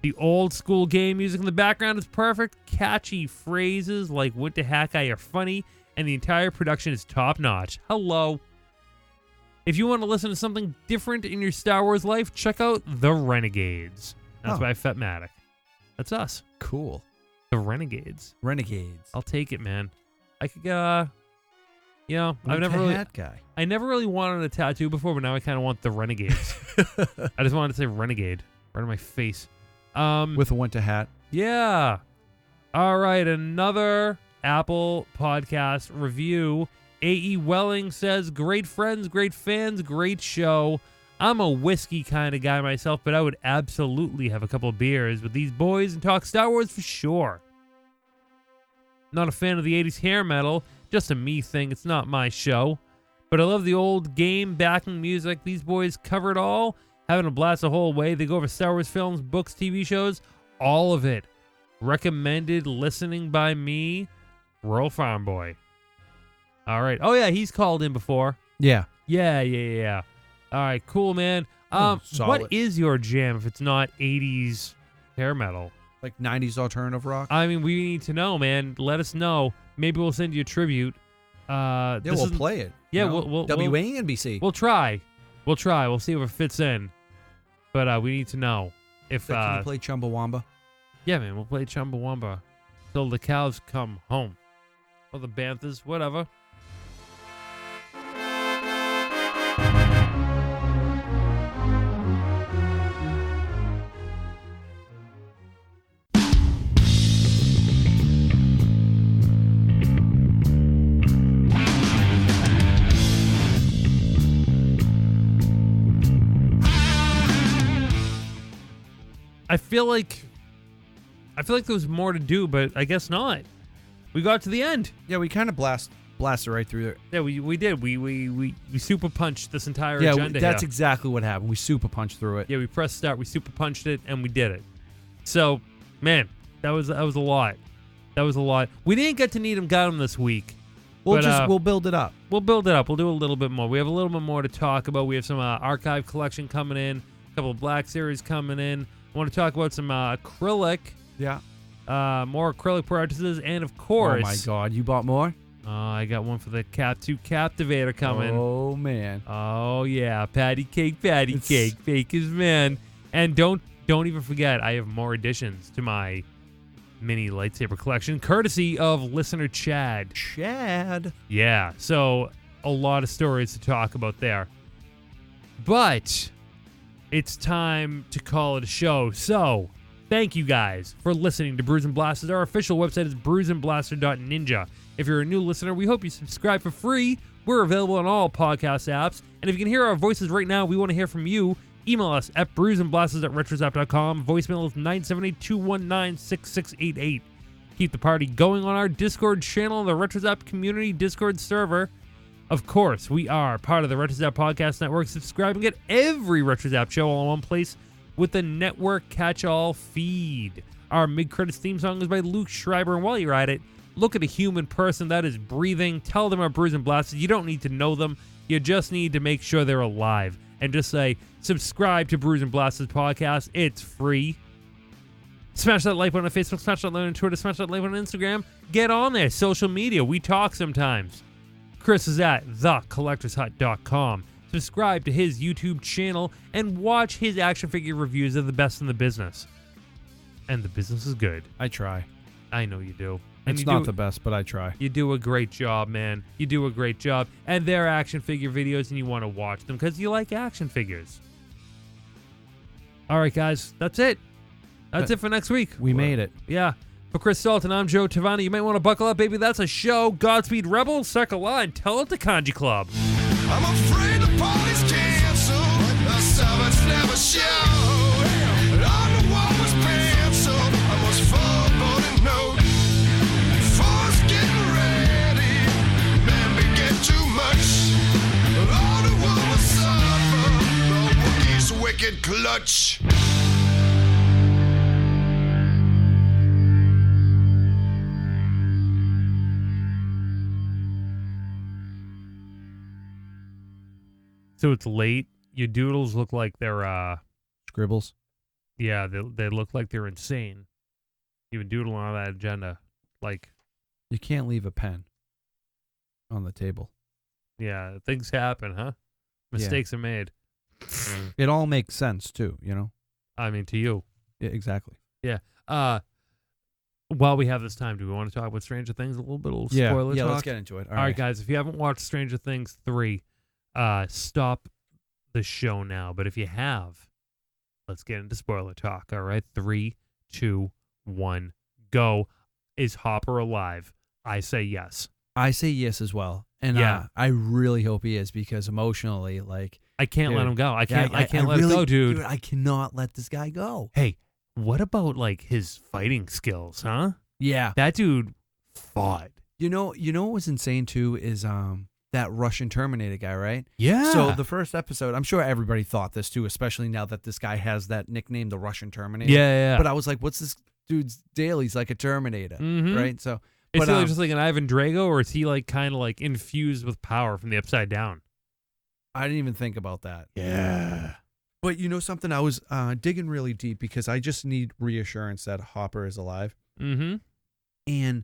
The old school game music in the background is perfect. Catchy phrases like "What the heck are funny," and the entire production is top notch. Hello. If you want to listen to something different in your Star Wars life, check out The Renegades. That's by Fetmatic. That's us. Cool. The Renegades. Renegades. I'll take it, man. I could I've never really guy. I never really wanted a tattoo before, but now I kind of want the Renegades. I just wanted to say Renegade right on my face. With a winter hat. Yeah. All right, another Apple Podcast review. A.E. Welling says, "Great friends, great fans, great show. I'm a whiskey kind of guy myself, but I would absolutely have a couple of beers with these boys and talk Star Wars for sure. Not a fan of the 80s hair metal. Just a me thing. It's not my show. But I love the old game backing music. These boys cover it all. Having a blast the whole way. They go over Star Wars films, books, TV shows. All of it. Recommended listening by me, Rural Farm Boy." All right. Oh, yeah. He's called in before. Yeah. Yeah. All right. Cool, man. What is your jam if it's not 80s hair metal? Like 90s alternative rock? I mean, we need to know, man. Let us know. Maybe we'll send you a tribute. We'll play it. Yeah, we'll WANBC. We'll try. We'll see if it fits in. But we need to know if. Can we play Chumbawamba? Yeah, man. We'll play Chumbawamba till the cows come home, or the Banthas, whatever. I feel like there was more to do, but I guess not. We got to the end. Yeah, we kind of blasted right through there. Yeah, we did. We super punched this entire Yeah, agenda. that's here. exactly what happened. We super punched through it. Yeah, we pressed start, we super punched it, and we did it. So, man, that was a lot. That was a lot. We didn't get to Need 'em Got 'em this week. We'll build it up. We'll build it up. We'll do a little bit more. We have a little bit more to talk about. We have some archive collection coming in, a couple of Black Series coming in. I want to talk about some acrylic. Yeah. More acrylic purchases, and of course. Oh my God, you bought more? I got one for the Cap 2 Captivator coming. Oh man. Oh yeah, patty cake, Baker's man. And don't don't even forget, I have more additions to my mini lightsaber collection, courtesy of listener Chad. Yeah, so a lot of stories to talk about there. But it's time to call it a show. So, thank you guys for listening to Brews and Blasters. Our official website is brewsandblaster.ninja. If you're a new listener, we hope you subscribe for free. We're available on all podcast apps. And if you can hear our voices right now, we want to hear from you. Email us at brewsandblasters@retrozap.com. Voicemail is 978-219-6688. Keep the party going on our Discord channel, the RetroZap Community Discord server. Of course, we are part of the RetroZap Podcast Network. Subscribe and get every RetroZap show all in one place with the network catch-all feed. Our mid-credits theme song is by Luke Schreiber, and while you're at it, look at a human person that is breathing. Tell them about Brews and Blasters. You don't need to know them. You just need to make sure they're alive. And just say, subscribe to Brews and Blasters Podcast. It's free. Smash that like button on Facebook. Smash that like button on Twitter. Smash that like button on Instagram. Get on there. Social media. We talk sometimes. Chris is at thecollectorshut.com. Subscribe to his YouTube channel and watch his action figure reviews of the best in the business. And the business is good. I try. I know you do. And It's not the best, but I try. You do a great job, man. You do a great job. And they're action figure videos, and you want to watch them because you like action figures. All right, guys. That's it. That's it for next week. We made it. Yeah. For Chris Dalton, I'm Joe Tavani. You might want to buckle up, baby. That's a show. Godspeed, Rebels. Circle line. Tell it to Kanji Club. I'm afraid the party's canceled. The summits never show. And on the wall was penciled. I was foreboding note. Force getting ready. Man, we get too much. All the world will suffer. The Wookiee's wicked clutch. So it's late. Your doodles look like they're, Scribbles. yeah, they look like they're insane. You've been doodling on that agenda. Like, You can't leave a pen on the table. yeah, things happen, huh? Mistakes are made. It all makes sense, too, you know? I mean, to you. Yeah, exactly. Yeah. While we have this time, do we want to talk about Stranger Things a little bit? A little spoiler Yeah, talk? let's get into it. All right, guys, if you haven't watched Stranger Things 3, stop the show now. But if you have, let's get into spoiler talk. All right, 3, 2, 1, go. Is Hopper alive? I say yes. I say yes as well. And I really hope he is because emotionally, like... I can't let him go. I can't let really, him go, dude. I cannot let this guy go. Hey, what about, like, his fighting skills, huh? Yeah. That dude fought. You know what was insane, too, is that Russian Terminator guy, right? Yeah. So the first episode, I'm sure everybody thought this, too, especially now that this guy has that nickname, the Russian Terminator. Yeah. But I was like, what's this dude's deal? He's like a Terminator, right? So... Is he like just like an Ivan Drago, or is he like kind of like infused with power from the Upside Down? I didn't even think about that. Yeah. But you know something? I was digging really deep because I just need reassurance that Hopper is alive. Mm-hmm. And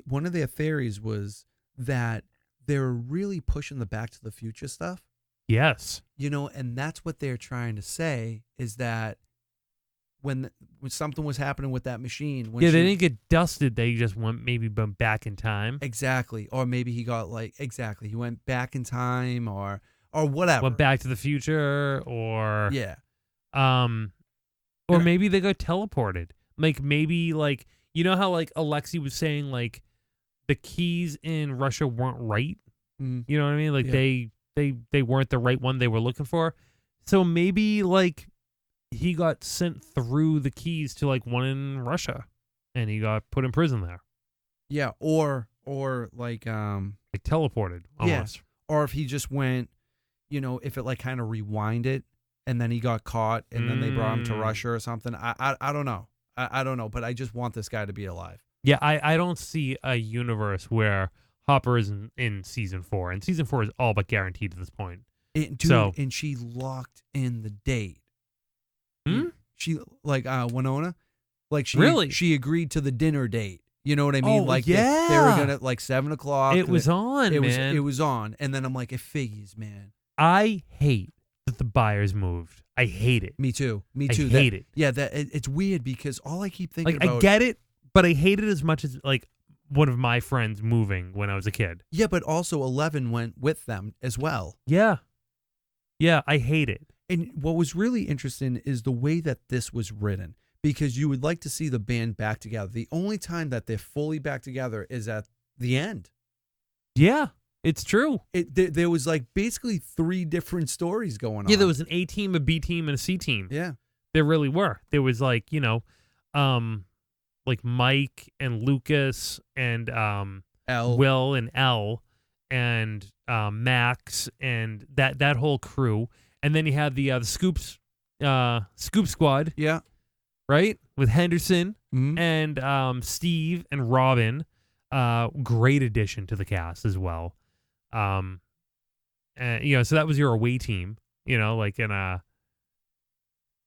one of their theories was that they're really pushing the Back to the Future stuff. Yes. You know, and that's what they're trying to say is that when something was happening with that machine. They didn't get dusted. They just went back in time. Exactly. Or maybe he got he went back in time or whatever. Went back to the future or... Yeah. Or maybe they got teleported. Like maybe like, you know how like Alexei was saying like the keys in Russia weren't right? Mm. You know what I mean? Like they weren't the right one they were looking for. So maybe like he got sent through the keys to like one in Russia and he got put in prison there. Yeah, or like teleported almost. Yeah. Or if he just went, you know, if it like kind of rewind it and then he got caught and then they brought him to Russia or something. I don't know. I don't know, but I just want this guy to be alive. Yeah, I don't see a universe where Hopper is in season 4, and season 4 is all but guaranteed at this point. And she locked in the date. She like Winona, like she agreed to the dinner date. You know what I mean? Oh, like yeah. they were gonna like 7:00. It was on, man. It was on, and then I'm like, it figures, man. I hate that the Byers moved. I hate it. Me too. I hate it. Yeah, it's weird because all I keep thinking Like, about. I get it, but I hate it as much as like one of my friends moving when I was a kid. Yeah, but also 11 went with them as well. Yeah. Yeah, I hate it. And what was really interesting is the way that this was written, because you would like to see the band back together. The only time that they're fully back together is at the end. Yeah, it's true. There was like basically 3 different stories going on. Yeah, there was an A team, a B team, and a C team. Yeah. There really were. There was like, like Mike and Lucas and L. Will and L and Max and that whole crew. And then you had the Scoop Squad. Yeah. Right? With Henderson Mhm. and Steve and Robin. Great addition to the cast as well. And, so that was your away team, like in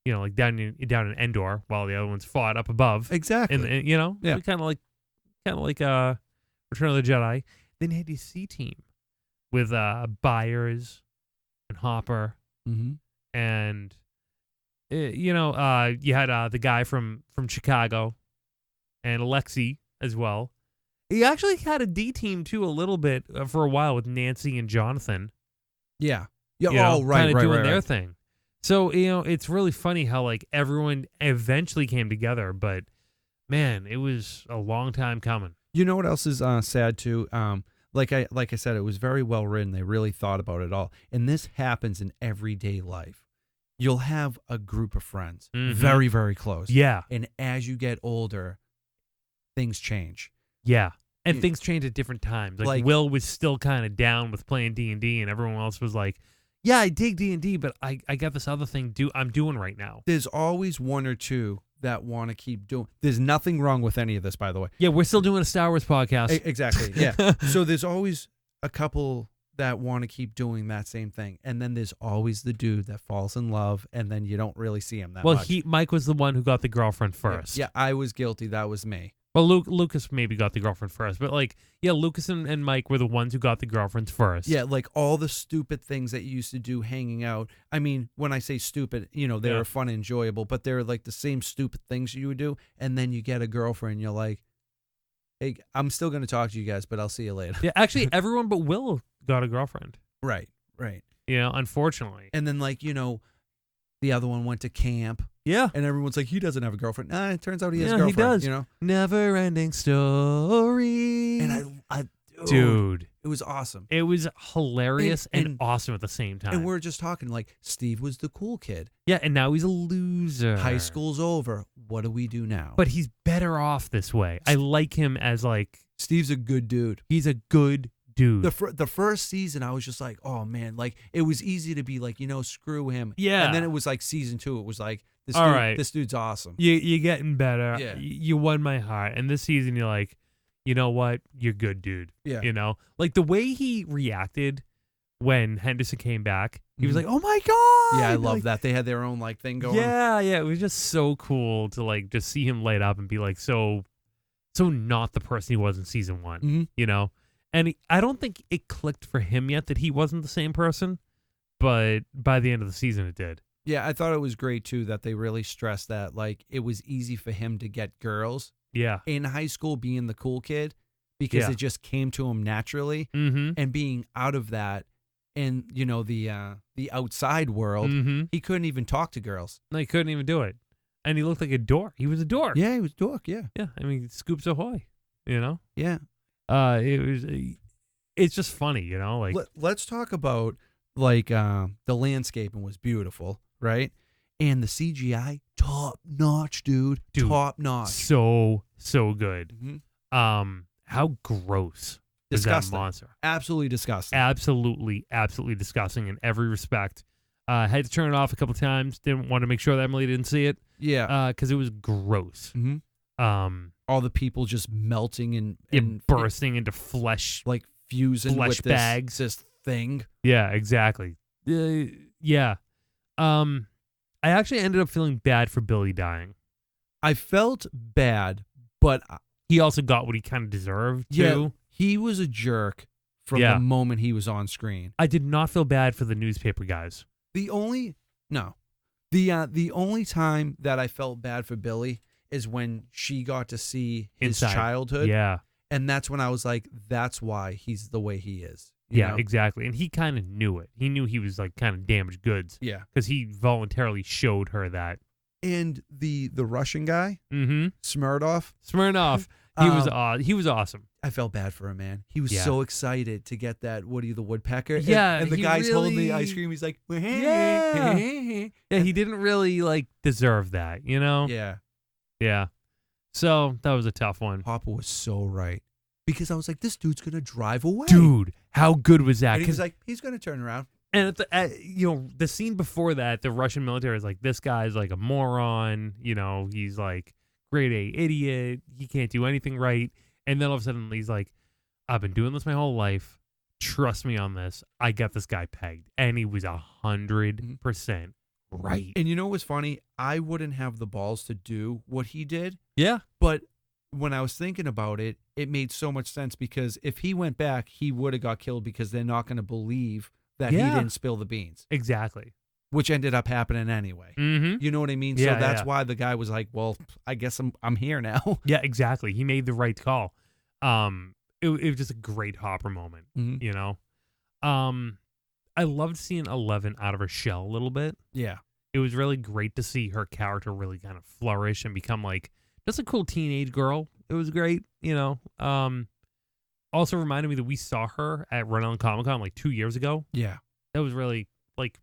like down in Endor while the other ones fought up above. Exactly. And Yeah. kind of like Return of the Jedi. Then you had your C team with Byers and Hopper. Mm-hmm. And you had the guy from Chicago and Alexi as well. He actually had a D team too a little bit for a while with Nancy and Jonathan. Yeah. Yeah. Right. Kind of doing their right. thing. So it's really funny how like everyone eventually came together, but man, it was a long time coming. You know what else is sad too? Like I said, it was very well written. They really thought about it all. And this happens in everyday life. You'll have a group of friends, Mhm. very, very close. Yeah. And as you get older, things change. Yeah. And Yeah. things change at different times. Like Like- Will was still kind of down with playing D&D, and everyone else was like, yeah, I dig D&D, but I got this other thing I'm doing right now. There's always one or two that want to keep doing. There's nothing wrong with any of this, by the way. Yeah, we're still doing a Star Wars podcast. Exactly. Yeah. So there's always a couple that want to keep doing that same thing, and then there's always the dude that falls in love, and then you don't really see him that Well, much. Mike was the one who got the girlfriend first. Yeah, I was guilty. That was me. Well, Lucas maybe got the girlfriend first, but like, yeah, Lucas and Mike were the ones who got the girlfriends first. Yeah, like all the stupid things that you used to do hanging out. I mean, when I say stupid, they Yeah. were fun and enjoyable, but they're like the same stupid things you would do. And then you get a girlfriend, you're like, hey, I'm still going to talk to you guys, but I'll see you later. Yeah, actually, everyone but Will got a girlfriend. Right. Unfortunately. And then, like, the other one went to camp, Yeah. and everyone's like, he doesn't have a girlfriend. Nah, it turns out he has a Yeah, girlfriend. he does. Never ending story. And I Dude, it was awesome. it was hilarious and And- awesome at the same time. And we're just talking like Steve was the cool kid. yeah, and now he's a loser. High school's over. What do we do now? But he's better off this way. I like him as like, Steve's a good dude. he's a good dude. The first season, I was just like, oh man, like it was easy to be like, screw him. Yeah. And then it was like season 2, it was like, All right. this dude's awesome. You're getting better. Yeah. You won my heart. And this season, you're like, you know what? You're good, dude. Yeah. Like the way he reacted when Henderson came back, he was Mhm. like, oh my God. Yeah, I love like, that. They had their own like thing going. Yeah. It was just so cool to like just see him light up and be like so not the person he was in season 1, Mhm. And I don't think it clicked for him yet that he wasn't the same person, but by the end of the season, it did. Yeah, I thought it was great too that they really stressed that like it was easy for him to get girls Yeah. in high school being the cool kid because Yeah. it just came to him naturally. Mm-hmm. And being out of that in the outside world, Mm-hmm. he couldn't even talk to girls. No, he couldn't even do it. And he looked like a dork. He was a dork. Yeah, he was dork. Yeah, Yeah. I mean, Scoops Ahoy, yeah. It's just funny, like, Let's talk about like the landscaping was beautiful, right? And the CGI, top notch, dude. Top notch. so good. Mhm. How gross is that Disgusting. monster? Absolutely disgusting. Absolutely disgusting in every respect. Had to turn it off a couple times. Didn't want to make sure that Emily didn't see it. Yeah. Because it was gross. Mm-hmm. All the people just melting and Bursting into flesh. like fusing flesh with bags. this thing. Yeah, exactly. Yeah. I actually ended up feeling bad for Billy dying. I felt bad, but He also got what he kind of deserved, too. he was a jerk from Yeah. the moment he was on screen. I did not feel bad for the newspaper guys. The only time that I felt bad for Billy is when she got to see his Inside. childhood. Yeah. And that's when I was like, that's why he's the way he is. you know? Exactly. And he kind of knew it. He knew he was like kind of damaged goods. Yeah. Because he voluntarily showed her that. And the Russian guy, Mm-hmm. Smirnoff, He was awesome. I felt bad for him, man. He was Yeah. so excited to get that Woody the Woodpecker. And- Yeah, And, the he guy's holding the really- ice cream. He's like, Yeah. Yeah, he didn't really like deserve that, you know? Yeah. Yeah. So that was a tough one. Papa was so right. Because I was like, this dude's going to drive away. Dude, how good was that? And he 'Cause- was like, he's going to turn around. And the scene before that, the Russian military is like, this guy's like a moron. You know, he's like grade A idiot. He can't do anything right. And then all of a sudden, he's like, I've been doing this my whole life. Trust me on this. I got this guy pegged, and he was 100% right. And you know what's funny? I wouldn't have the balls to do what he did. Yeah, But when I was thinking about it, it made so much sense because if he went back, he would have got killed because they're not going to believe that he Yeah. didn't spill the beans, exactly. which ended up happening anyway. Mm-hmm. You know what I mean? Yeah, so that's yeah. why the guy was like, well, I guess I'm here now. Yeah, exactly. He made the right call. It was just a great Hopper moment. Mhm. You know, I loved seeing 11 out of her shell a little bit. Yeah. It was really great to see her character really kind of flourish and become like just a cool teenage girl. It was great, you know. Also reminded me that we saw her at Rhode Island Comic Con like 2 years ago. Yeah. That was really like,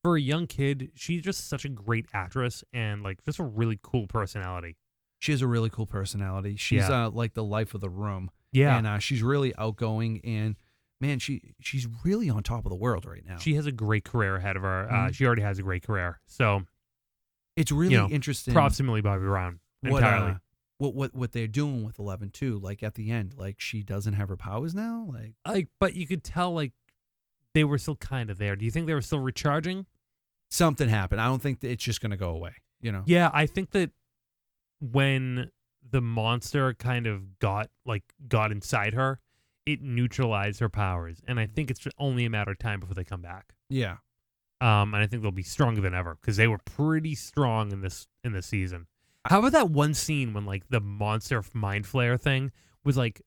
for a young kid, she's just such a great actress and like just a really cool personality. She has a really cool personality. She's Yeah. like the life of the room. Yeah. And she's really outgoing. And man, she's really on top of the world right now. She has a great career ahead of her. Mhm. She already has a great career. So It's really you know, interesting. props to Millie Bobby Brown entirely. What they're doing with 11 too. Like at the end, like she doesn't have her powers now. Like But you could tell like they were still kind of there. Do you think they were still recharging? something happened. I don't think that it's just gonna go away. You know. Yeah, I think that when the monster kind of got inside her, it neutralized her powers, and I think it's only a matter of time before they come back. Yeah. And I think they'll be stronger than ever because they were pretty strong in this season. How about that one scene when like the monster mind flare thing was like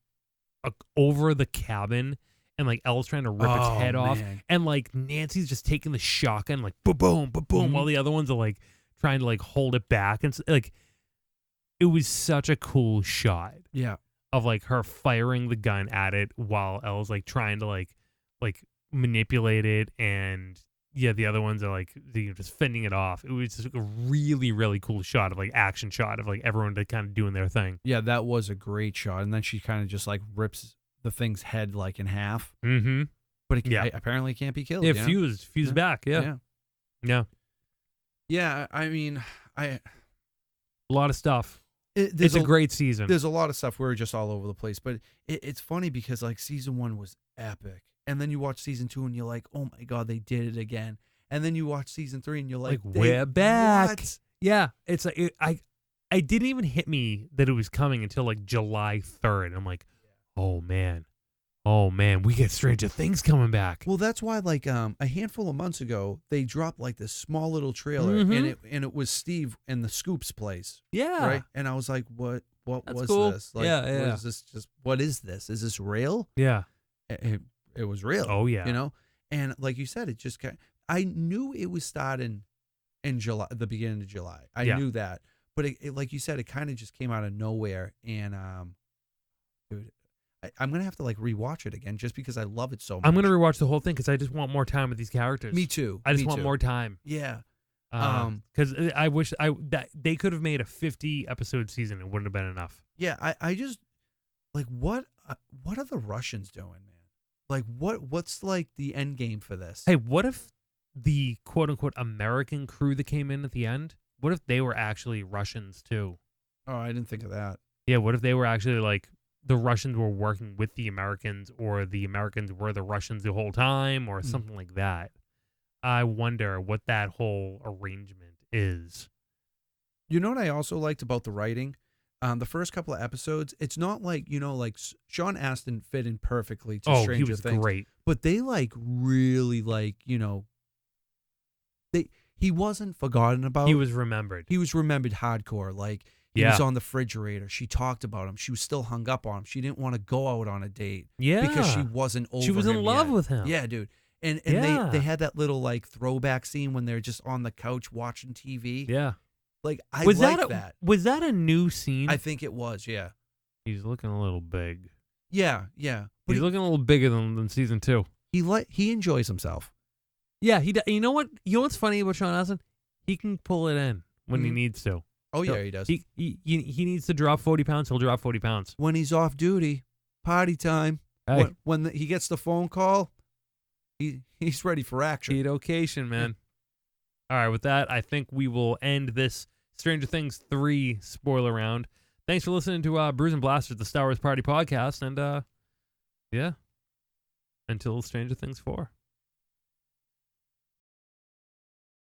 over the cabin, and like Elle's trying to rip its Oh, head off, man. and like Nancy's just taking the shotgun like boom, boom, boom, boom, while the other ones are like trying to like hold it back, and like it was such a cool shot Yeah. of like her firing the gun at it while Elle's like trying to like manipulate it, and yeah, the other ones are like just fending it off. It was just a really, really cool shot of like action shot of like everyone kind of doing their thing. Yeah, that was a great shot. And then she kind of just like rips the thing's head like in half. Mm-hmm. But it Yeah. apparently it can't be killed. Yeah, you know? fused Yeah. back. Yeah. Yeah. Yeah. Yeah, I mean, A lot of stuff. there's It's a great season. There's a lot of stuff. We're just all over the place, but it's funny because like season 1 was epic, and then you watch season 2 and you're like, oh my god, they did it again. And then you watch season 3 and you're like, we're back. what? Yeah, it's like I didn't even hit me that it was coming until like July 3rd. I'm like, oh man, we get Stranger Things coming back. Well, that's why like a handful of months ago they dropped like this small little trailer, Mhm. and it was Steve and the Scoops place, Yeah, right? And I was like, what That's was cool. this? Like, Yeah, what yeah. is this? Just what is this? Is this real? yeah. It was real. Oh, yeah. you know. And like you said, it just I knew it was starting in July, the beginning of July. I Yeah. knew that, but it like you said, it kind of just came out of nowhere. And dude, I'm gonna have to like rewatch it again just because I love it so much. I'm gonna rewatch the whole thing because I just want more time with these characters. Me too. I just Me want too. more time. Yeah. Because I wish that they could have made a 50 episode season. It wouldn't have been enough. Yeah, I just like what are the Russians doing, man? Like what's like the end game for this? Hey, what if the quote unquote American crew that came in at the end? What if they were actually Russians too? Oh, I didn't think of that. Yeah, what if they were actually like the Russians were working with the Americans, or the Americans were the Russians the whole time, or something like that? I wonder what that whole arrangement is. You know what I also liked about the writing? The first couple of episodes, it's not like, like Sean Astin fit in perfectly to Oh, Stranger he was Things. great. But they like really like, he wasn't forgotten about. He was remembered. He was remembered hardcore. Like, he was on the refrigerator. She talked about him. She was still hung up on him. She didn't want to go out on a date. Yeah. Because she wasn't over She was in him love yet. with him. Yeah, dude. And Yeah. they had that little like throwback scene when they're just on the couch watching TV. Yeah. Like, I Was like that, that. Was that a new scene? I think it was, yeah. He's looking a little big. Yeah. But He's looking a little bigger than season 2. he enjoys himself. Yeah, you know what? You know what's funny about Sean Astin? He can pull it in when he needs to. Oh, yeah, he does. He needs to drop 40 pounds. He'll drop 40 pounds. When he's off duty, party time. Hey. When he gets the phone call, he's ready for action. Location, man. All right, with that, I think we will end this Stranger Things 3 spoiler round. Thanks for listening to Brews and Blasters, the Star Wars Party podcast, and yeah, until Stranger Things 4.